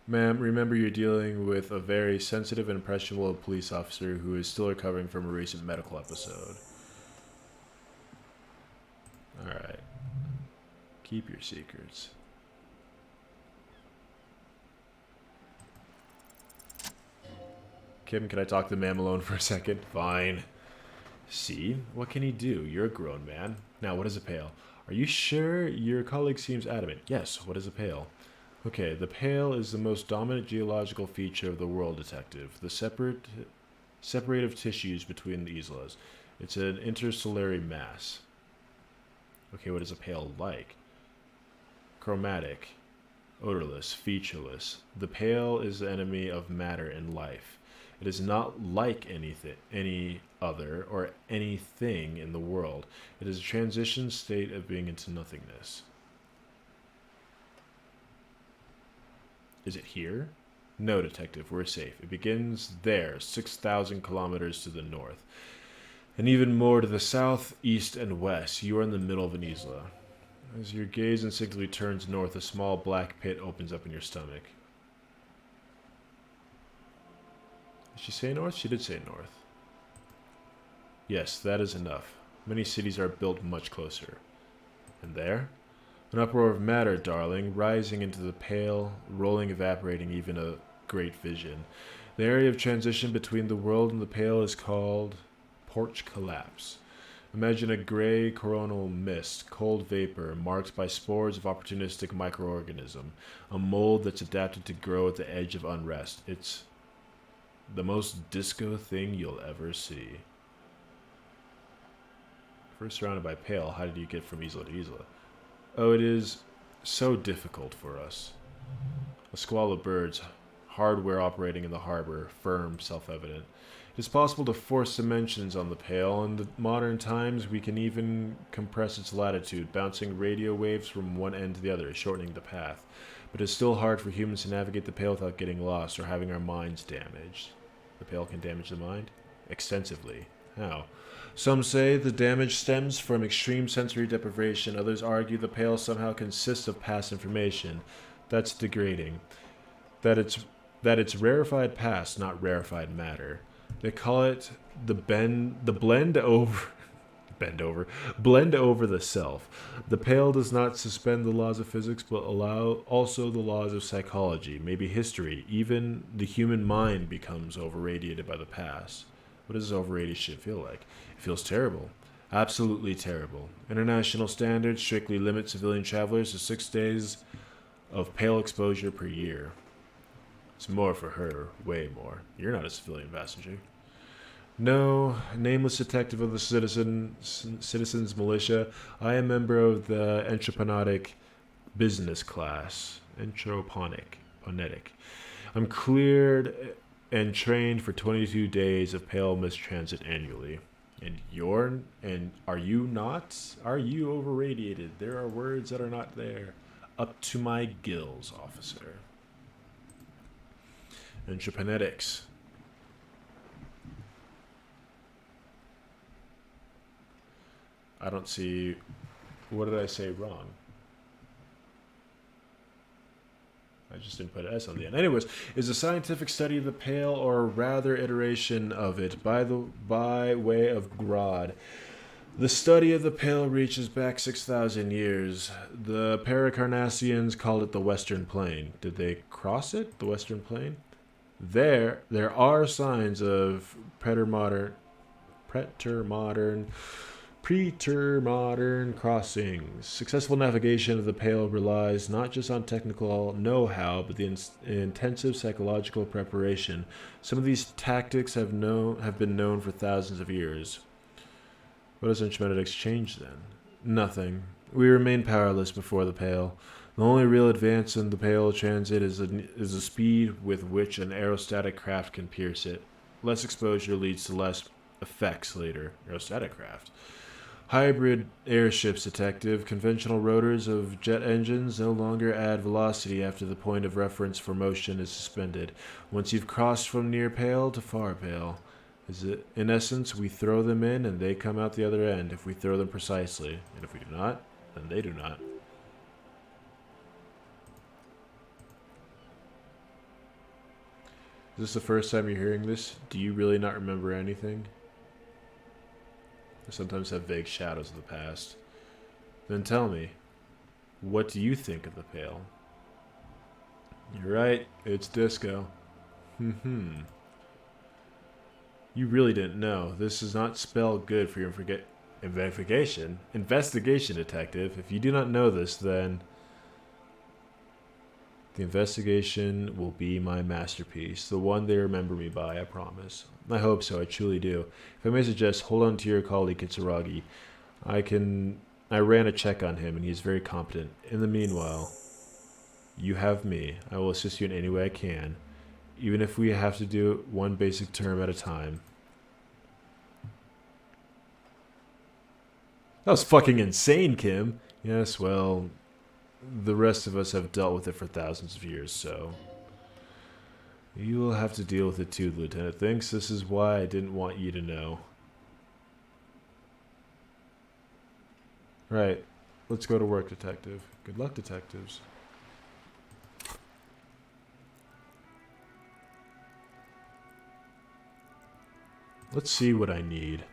S1: Ma'am, remember you're dealing with a very sensitive and impressionable police officer who is still recovering from a recent medical episode. Alright. Keep your secrets. Kim, can I talk to the ma'am alone for a second? Fine. See? What can he do? You're a grown man. Now, what is a pale? Are you sure? Your colleague seems adamant. Yes, what is a pale? Okay, the pale is the most dominant geological feature of the world, detective. The separative tissues between the islas. It's an interstellary mass. Okay, what is a pale like? Chromatic, odorless, featureless. The pale is the enemy of matter and life. It is not like any other or anything in the world. It is a transition state of being into nothingness. Is it here? No, detective, we're safe. It begins there, 6,000 kilometers to the north. And even more to the south, east, and west. You are in the middle of an isla. As your gaze instinctively turns north, a small black pit opens up in your stomach. Did she say north? She did say north. Yes, that is enough. Many cities are built much closer. And there? An uproar of matter, darling, rising into the pale, rolling, evaporating, even a great vision. The area of transition between the world and the pale is called porch collapse. Imagine a gray coronal mist, cold vapor, marked by spores of opportunistic microorganism, a mold that's adapted to grow at the edge of unrest. It's the most disco thing you'll ever see. First surrounded by pale, how did you get from isla to isla? Oh, it is so difficult for us. A squall of birds, hardware operating in the harbor, firm, self-evident. It is possible to force dimensions on the pale. In the modern times, we can even compress its latitude, bouncing radio waves from one end to the other, shortening the path. But it's still hard for humans to navigate the pale without getting lost or having our minds damaged. The pale can damage the mind? Extensively. How? Some say the damage stems from extreme sensory deprivation. Others argue the pale somehow consists of past information. That's degrading. That it's rarefied past, not rarefied matter. They call it blend over the self. The pale does not suspend the laws of physics, but allow also the laws of psychology, maybe history. Even the human mind becomes overradiated by the past. What does overradiation feel like? It feels terrible. Absolutely terrible. International standards strictly limit civilian travelers to 6 days of pale exposure per year. It's more for her, way more. You're not a civilian passenger. No, nameless detective of the citizens militia. I am a member of the entrepreneutic business class. Ponetic. I'm cleared and trained for 22 days of pale mist transit annually. And are you not? Are you overradiated? There are words that are not there. Up to my gills, officer. Entreprenetics. I don't see. What did I say wrong? I just didn't put an S on the end. Anyways, is a scientific study of the pale, or rather iteration of it, by way of Grodd. The study of the pale reaches back 6,000 years. The Paracarnassians called it the Western Plain. Did they cross it? The Western Plain? There are signs of preter-modern crossings. Successful navigation of the Pale relies not just on technical know-how, but the intensive psychological preparation. Some of these tactics have been known for thousands of years. What does Interrogate change then? Nothing. We remain powerless before the Pale. The only real advance in the Pale transit is the speed with which an aerostatic craft can pierce it. Less exposure leads to less effects later. Aerostatic craft. Hybrid airships, detective. Conventional rotors of jet engines no longer add velocity after the point of reference for motion is suspended. Once you've crossed from near Pale to far Pale, in essence, we throw them in and they come out the other end if we throw them precisely. And if we do not, then they do not. Is this the first time you're hearing this? Do you really not remember anything? I sometimes have vague shadows of the past. Then tell me, what do you think of the Pale? You're right, it's disco. You really didn't know. This does not spell good for your investigation, detective. If you do not know this, then the investigation will be my masterpiece, the one they remember me by, I promise. I hope so, I truly do. If I may suggest, hold on to your colleague Kitsuragi. I ran a check on him, and he is very competent. In the meanwhile, you have me. I will assist you in any way I can, even if we have to do one basic term at a time. That was fucking insane, Kim. Yes, well, the rest of us have dealt with it for thousands of years, so you will have to deal with it too, the lieutenant thinks. This is why I didn't want you to know. Right. Let's go to work, detective. Good luck, detectives. Let's see what I need.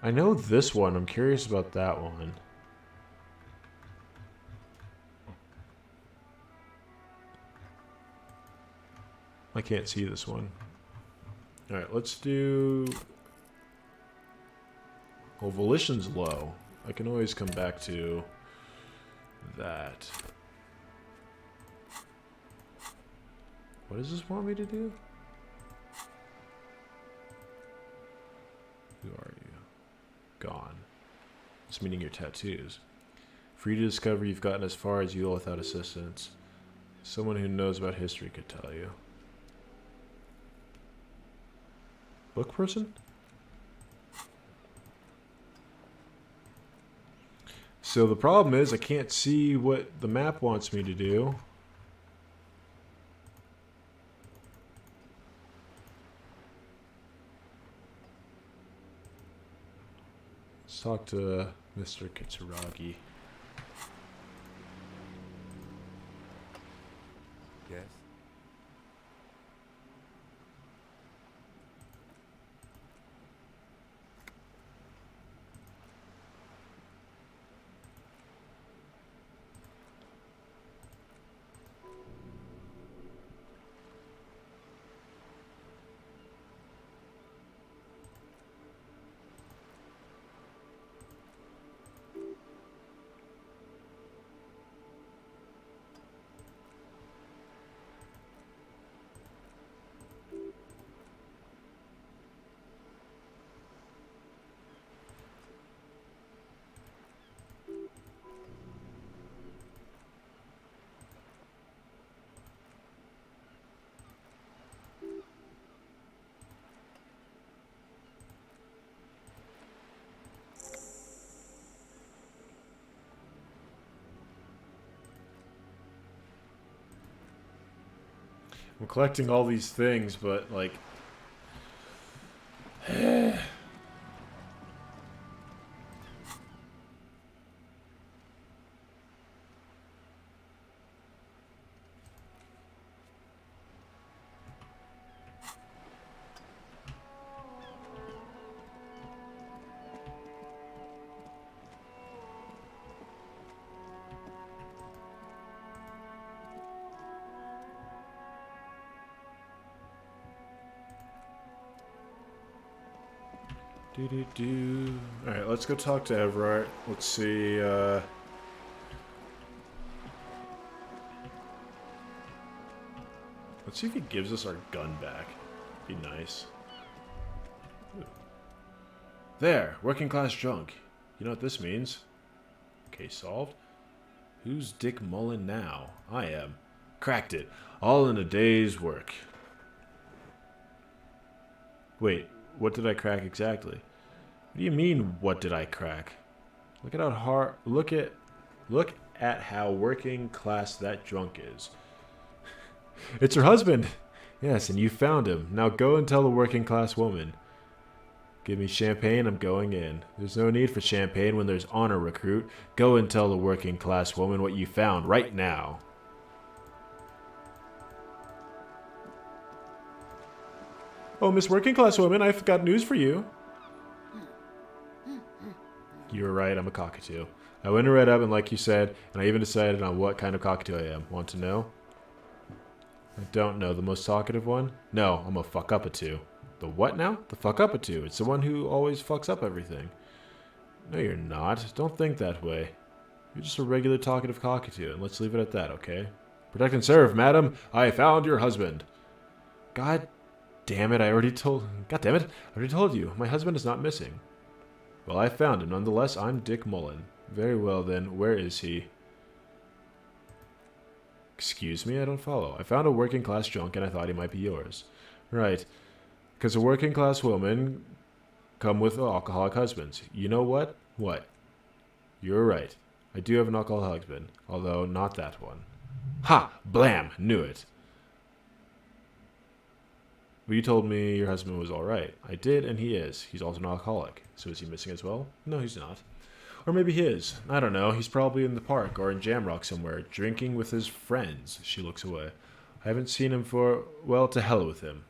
S1: I know this one. I'm curious about that one. I can't see this one. Alright, let's do... Well, volition's low. I can always come back to that. What does this want me to do? Who are you? Gone. It's meaning your tattoos. Free to discover you've gotten as far as you will without assistance. Someone who knows about history could tell you. Book person? So the problem is I can't see what the map wants me to do. Let's talk to Mr. Kitsuragi.
S2: Yes?
S1: I'm collecting all these things, but like... Alright, let's go talk to Everard. Let's see, let's see if he gives us our gun back. Be nice. Ooh. There! Working class junk. You know what this means? Case solved. Who's Dick Mullen now? I am. Cracked it. All in a day's work. Wait, what did I crack exactly? What do you mean, what did I crack? Look at how hard... Look at how working class that drunk is. It's her husband! Yes, and you found him. Now go and tell the working class woman. Give me champagne, I'm going in. There's no need for champagne when there's honor, recruit. Go and tell the working class woman what you found right now. Oh, Miss Working Class Woman, I've got news for you. You were right, I'm a cockatoo. I went and read up, and like you said, and I even decided on what kind of cockatoo I am. Want to know? I don't know. The most talkative one? No, I'm a fuck-up-a-two. The what now? The fuck-up-a-two. It's the one who always fucks up everything. No, you're not. Don't think that way. You're just a regular talkative cockatoo, and let's leave it at that, okay? Protect and serve, madam. I found your husband. God damn it, I already told you. My husband is not missing. Well, I found him. Nonetheless, I'm Dick Mullen. Very well, then. Where is he? Excuse me? I don't follow. I found a working-class junk, and I thought he might be yours. Right. Because a working-class woman come with alcoholic husbands. You know what? What? You're right. I do have an alcoholic husband, although not that one. Ha! Blam! Knew it. Well, you told me your husband was all right. I did, and he is. He's also an alcoholic. So is he missing as well? No, he's not. Or maybe he is. I don't know. He's probably in the park or in Jamrock somewhere, drinking with his friends. She looks away. I haven't seen him for... Well, to hell with him.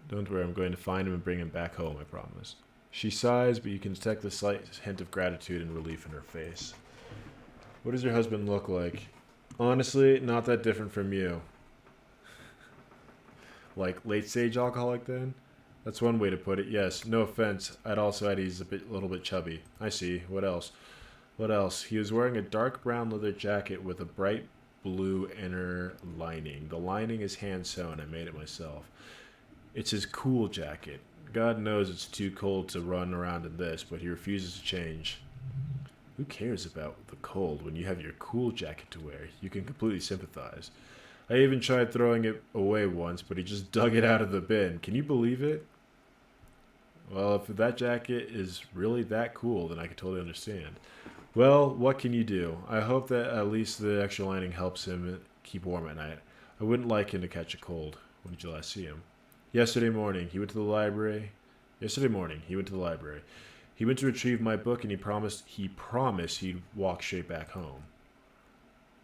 S1: Don't worry, I'm going to find him and bring him back home, I promise. She sighs, but you can detect the slight hint of gratitude and relief in her face. What does your husband look like? Honestly, not that different from you. Like, late-stage alcoholic, then? That's one way to put it, yes. No offense. I'd also add he's a little bit chubby. I see. What else? What else? He was wearing a dark brown leather jacket with a bright blue inner lining. The lining is hand-sewn. I made it myself. It's his cool jacket. God knows it's too cold to run around in this, but he refuses to change. Who cares about the cold when you have your cool jacket to wear? You can completely sympathize. I even tried throwing it away once, but he just dug it out of the bin. Can you believe it? Well, if that jacket is really that cool, then I can totally understand. Well, what can you do? I hope that at least the extra lining helps him keep warm at night. I wouldn't like him to catch a cold. When did you last see him? Yesterday morning. He went to the library. He went to retrieve my book, and he promised he'd walk straight back home.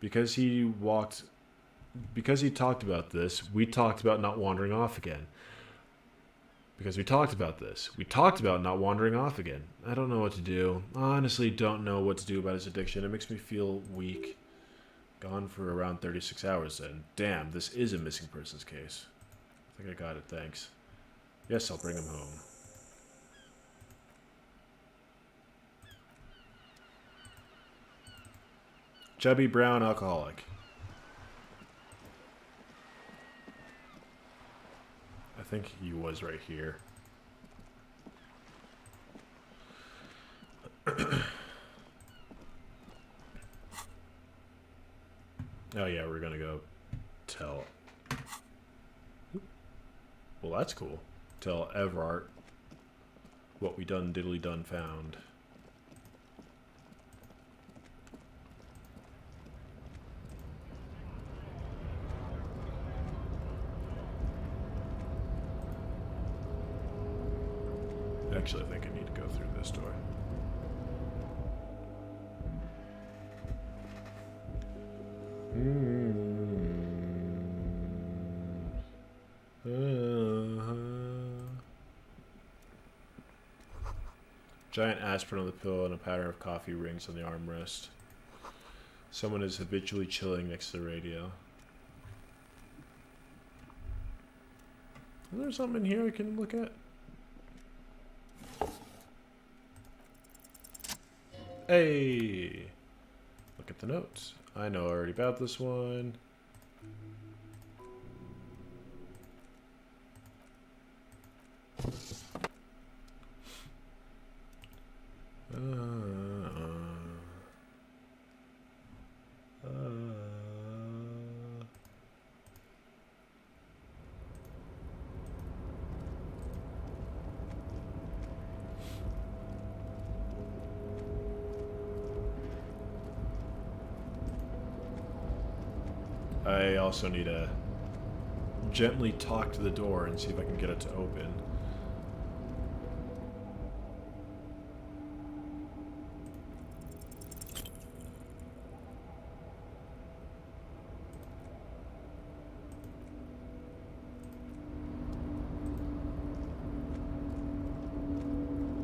S1: Because he talked about this, we talked about not wandering off again. Because we talked about this. We talked about not wandering off again. I don't know what to do. Honestly, don't know what to do about his addiction. It makes me feel weak. Gone for around 36 hours then. Damn, this is a missing persons case. I think I got it, thanks. Yes, I'll bring him home. Chubby brown alcoholic. I think he was right here. Oh yeah, we're gonna go tell... Well, that's cool. Tell Everard what we done diddly done found. actually think I need to go through this door. Giant aspirin on the pillow and a pattern of coffee rings on the armrest. Someone is habitually chilling next to the radio. Is there something in here I can look at? Hey! Look at the notes. I know already about this one. I also need to gently talk to the door and see if I can get it to open.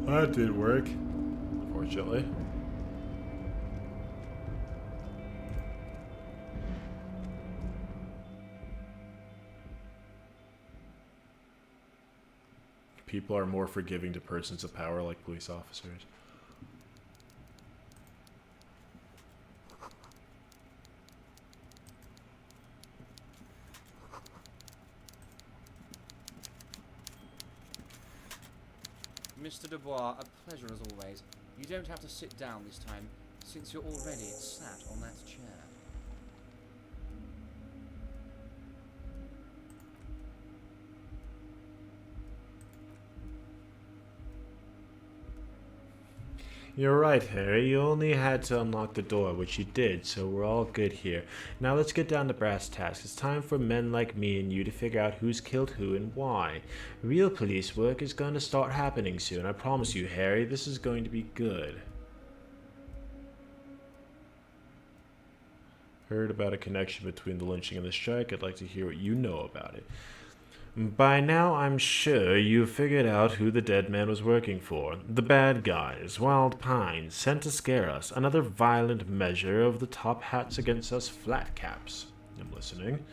S1: That did work, unfortunately. People are more forgiving to persons of power like police officers.
S6: Mr. Dubois, a pleasure as always. You don't have to sit down this time, since you're already sat on that chair.
S1: You're right, Harry. You only had to unlock the door, which you did, so we're all good here. Now let's get down to brass tacks. It's time for men like me and you to figure out who's killed who and why. Real police work is going to start happening soon. I promise you, Harry, this is going to be good. Heard about a connection between the lynching and the strike. I'd like to hear what you know about it. By now, I'm sure you've figured out who the dead man was working for. The bad guys, Wild Pines, sent to scare us. Another violent measure of the top hats against us flat caps. I'm listening.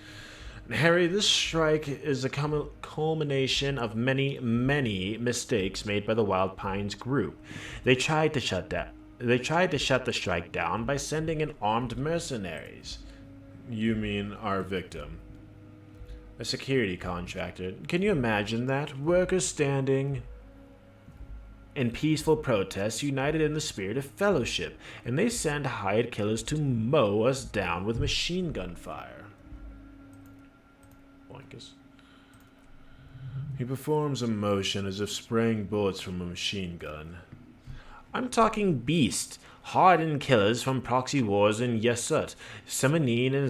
S1: Harry, this strike is a culmination of many, many mistakes made by the Wild Pines group. They tried to shut the strike down by sending in armed mercenaries. You mean our victim? A security contractor. Can you imagine that? Workers standing in peaceful protest, united in the spirit of fellowship, and they send hired killers to mow us down with machine gun fire. Boinkus. He performs a motion as if spraying bullets from a machine gun. I'm talking beast. Hardened killers from proxy wars in Yesut, Semenine, and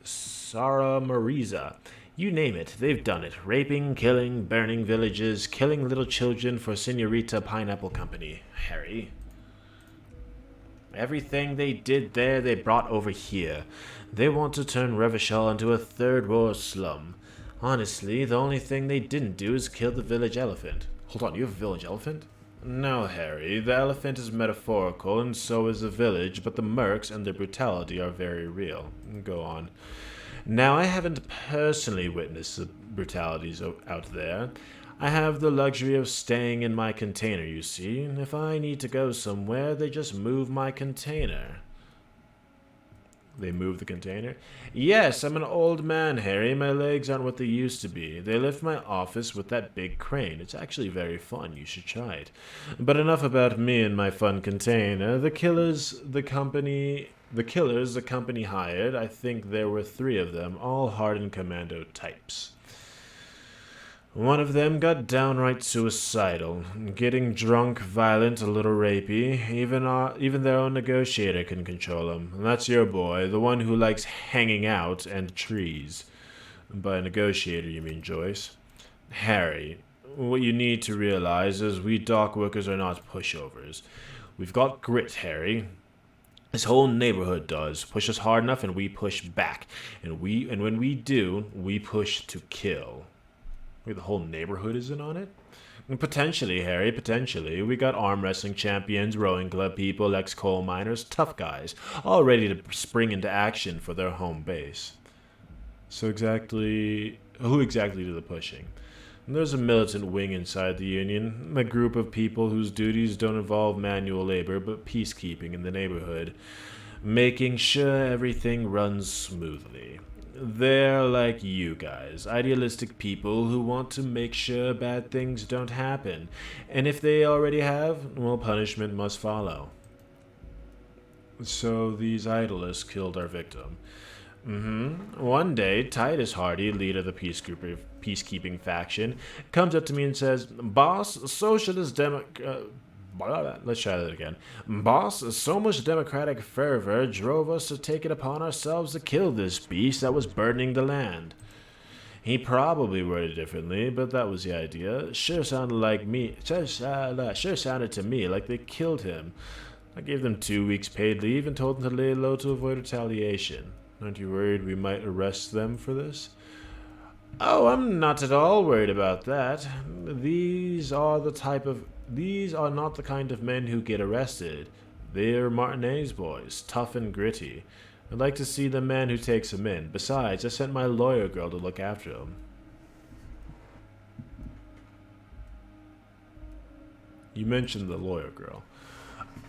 S1: Saramariza. You name it, they've done it. Raping, killing, burning villages, killing little children for Senorita Pineapple Company. Harry. Everything they did there, they brought over here. They want to turn Revachol into a third-world slum. Honestly, the only thing they didn't do is kill the village elephant. Hold on, you have a village elephant? No, Harry. The elephant is metaphorical, and so is the village, but the mercs and their brutality are very real. Go on. Now, I haven't personally witnessed the brutalities out there. I have the luxury of staying in my container, you see. If I need to go somewhere, they just move my container. They move the container? Yes, I'm an old man, Harry. My legs aren't what they used to be. They lift my office with that big crane. It's actually very fun. You should try it. But enough about me and my fun container. The killers the company hired, I think there were 3 of them, all hardened commando types. One of them got downright suicidal, getting drunk, violent, a little rapey. Even their own negotiator can control him. And that's your boy, the one who likes hanging out and trees. By negotiator, you mean Joyce? Harry. what you need to realize is we dock workers are not pushovers. We've got grit, Harry. This whole neighborhood does. Push us hard enough and we push back. And when we do, we push to kill. Wait, the whole neighborhood is in on it? Potentially, Harry, potentially. We got arm wrestling champions, rowing club people, ex-coal miners, tough guys, all ready to spring into action for their home base. So who exactly do the pushing? There's a militant wing inside the Union, a group of people whose duties don't involve manual labor but peacekeeping in the neighborhood, making sure everything runs smoothly. They're like you guys, idealistic people who want to make sure bad things don't happen, and if they already have, well, punishment must follow. So these idealists killed our victim. One day, Titus Hardy, leader of the peacekeeping faction, comes up to me and says, "Boss, let's try that again. Boss, so much democratic fervor drove us to take it upon ourselves to kill this beast that was burdening the land." He probably worded it differently, but that was the idea. Sure sounded to me like they killed him. I gave them 2 weeks paid leave and told them to lay low to avoid retaliation. Aren't you worried we might arrest them for this? Oh, I'm not at all worried about that. These are not the kind of men who get arrested. They're Martinez boys, tough and gritty. I'd like to see the man who takes them in. Besides, I sent my lawyer girl to look after them. You mentioned the lawyer girl.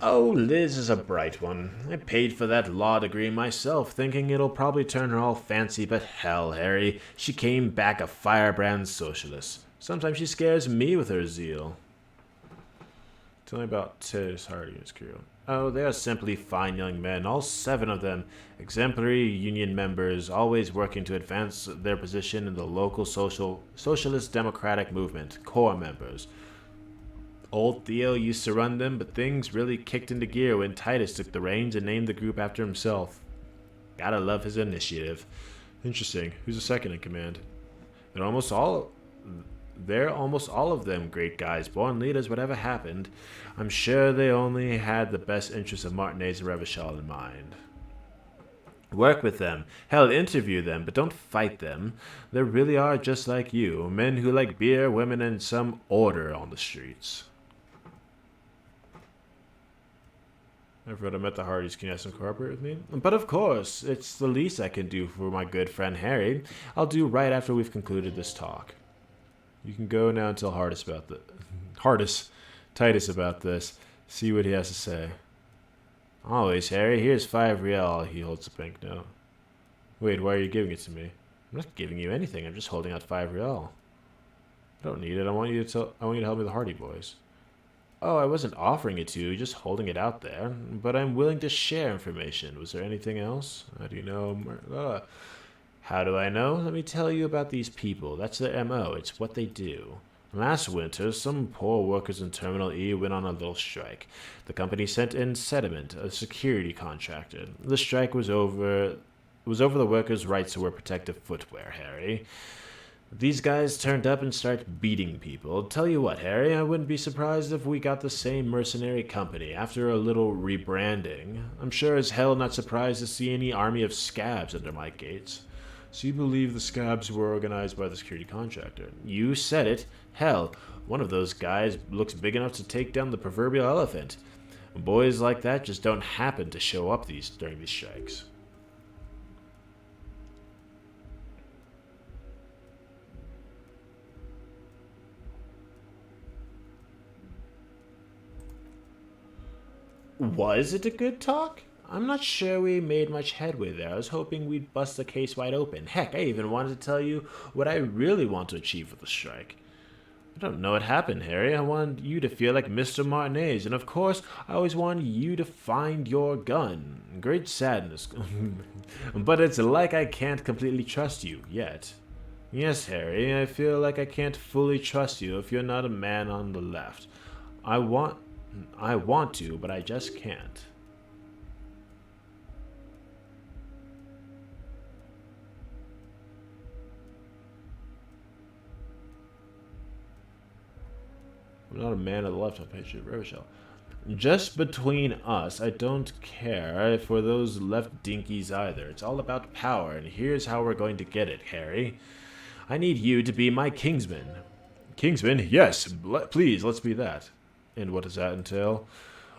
S1: Oh, Liz is a bright one. I paid for that law degree myself, thinking it'll probably turn her all fancy, but hell, Harry, she came back a firebrand socialist. Sometimes she scares me with her zeal. Tell me about Titus Hardy and his crew. Oh, they are simply fine young men, all 7 of them, exemplary union members, always working to advance their position in the local socialist democratic movement, core members. Old Theo used to run them, but things really kicked into gear when Titus took the reins and named the group after himself. Gotta love his initiative. Interesting. Who's the second in command? They're almost all of them great guys, born leaders whatever happened. I'm sure they only had the best interests of Martinez and Revachol in mind. Work with them. Hell, interview them, but don't fight them. They really are just like you, men who like beer, women, and some order on the streets. Everyone I met the Hardys, can you have some cooperate with me? But of course, it's the least I can do for my good friend Harry. I'll do right after we've concluded this talk. You can go now and tell Titus about this. See what he has to say. Always, Harry. Here's 5 real. He holds the banknote. Wait, why are you giving it to me? I'm not giving you anything. I'm just holding out 5 real. I don't need it. I want you to help me with the Hardy boys. Oh, I wasn't offering it to you, just holding it out there. But I'm willing to share information. Was there anything else? How do you know? How do I know? Let me tell you about these people. That's their M.O. It's what they do. Last winter, some poor workers in Terminal E went on a little strike. The company sent in Sediment, a security contractor. The strike was over the workers' rights to wear protective footwear, Harry. These guys turned up and started beating people. Tell you what, Harry, I wouldn't be surprised if we got the same mercenary company after a little rebranding. I'm sure as hell not surprised to see any army of scabs under my gates. So you believe the scabs were organized by the security contractor? You said it. Hell, one of those guys looks big enough to take down the proverbial elephant. Boys like that just don't happen to show up during these strikes. Was it a good talk? I'm not sure we made much headway there. I was hoping we'd bust the case wide open. Heck, I even wanted to tell you what I really want to achieve with the strike. I don't know what happened, Harry. I wanted you to feel like Mr. Martinez, and of course, I always wanted you to find your gun. Great sadness. But it's like I can't completely trust you, yet. Yes, Harry, I feel like I can't fully trust you if you're not a man on the left. I want to, but I just can't. I'm not a man of the left on Patriot Rochelle. Just between us, I don't care for those left dinkies either. It's all about power, and here's how we're going to get it, Harry. I need you to be my kingsman. Kingsman? Yes, please, let's be that. And what does that entail?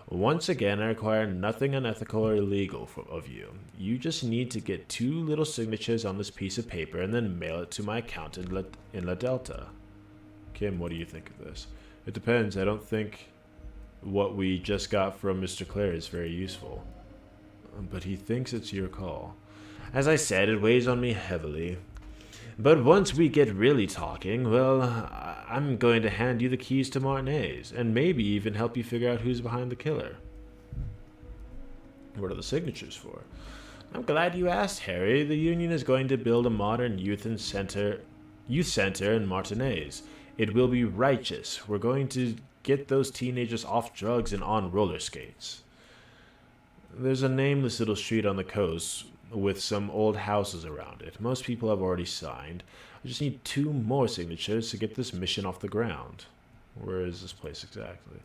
S1: Once again, I require nothing unethical or illegal of you. You just need to get 2 little signatures on this piece of paper and then mail it to my account in La Delta. Kim, what do you think of this? It depends. I don't think what we just got from Mr. Clare is very useful. But he thinks it's your call. As I said, it weighs on me heavily. But once we get really talking, well, I'm going to hand you the keys to Martinez, and maybe even help you figure out who's behind the killer. What are the signatures for? I'm glad you asked, Harry. The Union is going to build a modern youth center in Martinez. It will be righteous. We're going to get those teenagers off drugs and on roller skates. There's a nameless little street on the coast with some old houses around it. Most people have already signed. I just need 2 more signatures to get this mission off the ground. Where is this place exactly?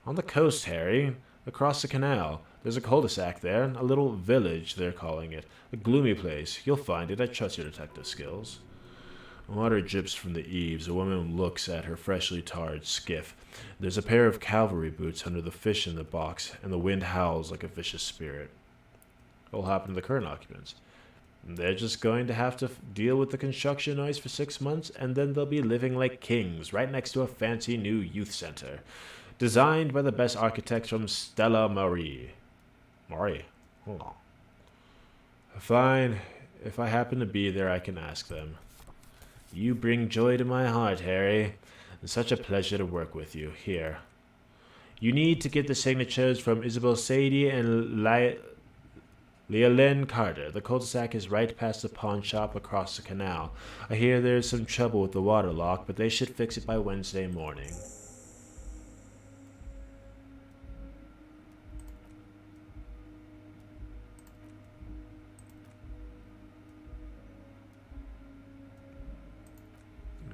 S1: On the coast, Harry. Across the canal. There's a cul-de-sac there. A little village, they're calling it. A gloomy place. You'll find it. I trust your detective skills. Water drips from the eaves. A woman looks at her freshly tarred skiff. There's a pair of cavalry boots under the fish in the box, and the wind howls like a vicious spirit. What'll happen to the current occupants? They're just going to have to deal with the construction noise for 6 months, and then they'll be living like kings right next to a fancy new youth center, designed by the best architects from Stella Marie. Marie? Hold on. Fine. If I happen to be there, I can ask them. You bring joy to my heart, Harry. It's such a pleasure to work with you. Here. You need to get the signatures from Isabel Sadie and Leolyn Carter. The cul-de-sac is right past the pawn shop across the canal. I hear there's some trouble with the water lock, but they should fix it by Wednesday morning.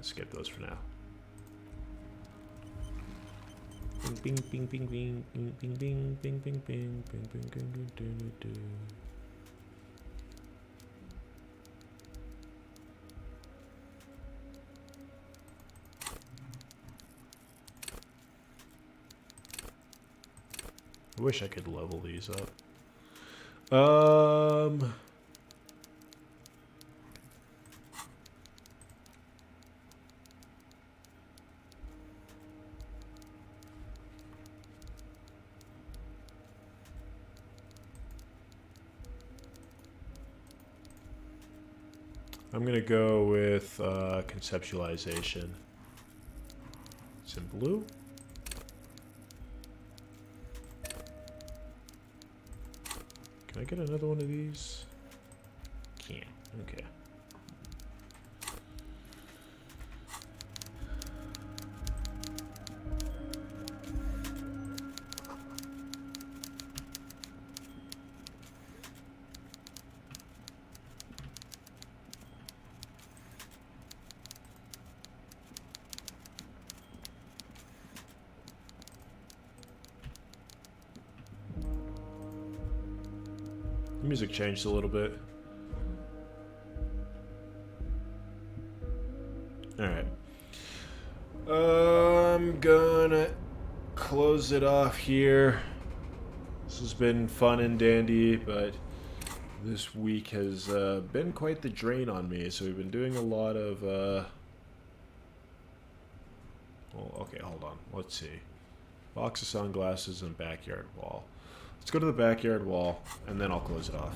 S1: Skip those for now. Bing bing bing bing bing bing bing bing bing bing bing bing bing bing bing. I wish I could level these up. I'm gonna go with conceptualization. It's in blue. Can I get another one of these? Can't. Okay. Music changed a little bit. Alright. I'm gonna close it off here. This has been fun and dandy, but this week has been quite the drain on me. So we've been doing a lot of... Well, okay, hold on. Let's see. Box of sunglasses and backyard wall. Let's go to the backyard wall, and then I'll close it off.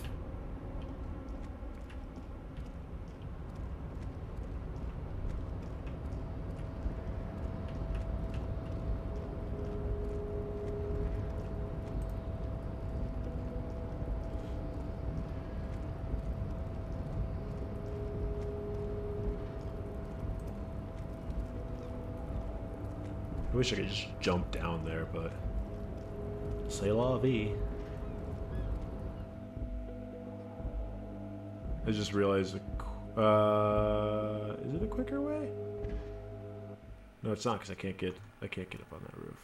S1: I wish I could just jump down there, but... C'est la vie. I just realized, is it a quicker way? No, it's not because I can't get up on that roof.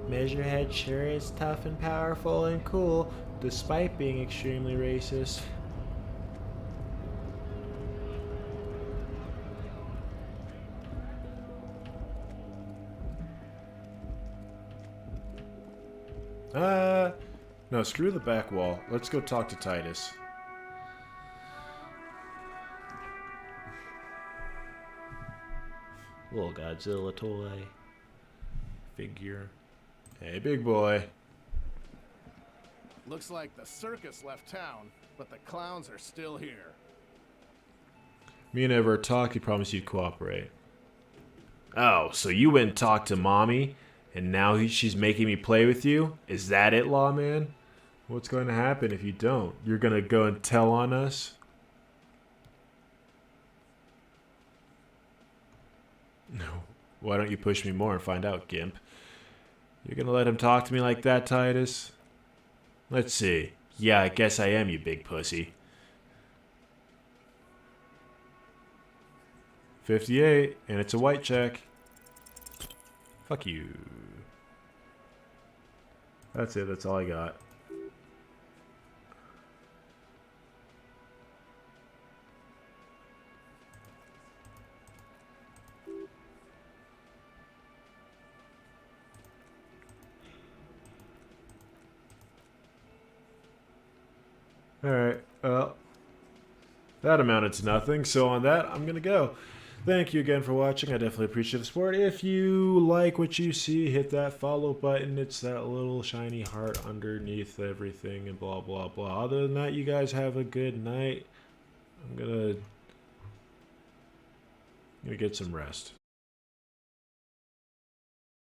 S1: Measurehead sure is tough and powerful and cool, despite being extremely racist. No, screw the back wall. Let's go talk to Titus. Little Godzilla toy. Figure. Hey, big boy.
S7: Looks like the circus left town, but the clowns are still here.
S1: Me and Ever talked, he promised you'd cooperate. Oh, so you went and talked to Mommy, and now she's making me play with you? Is that it, Lawman? What's going to happen if you don't? You're going to go and tell on us? No. Why don't you push me more and find out, Gimp? You're going to let him talk to me like that, Titus? Let's see. Yeah, I guess I am, you big pussy. 58, and it's a white check. Fuck you. That's it, that's all I got. Alright, well, that amounted to nothing, so on that, I'm gonna go. Thank you again for watching. I definitely appreciate the support. If you like what you see, hit that follow button. It's that little shiny heart underneath everything and blah, blah, blah. Other than that, you guys have a good night. I'm gonna get some rest.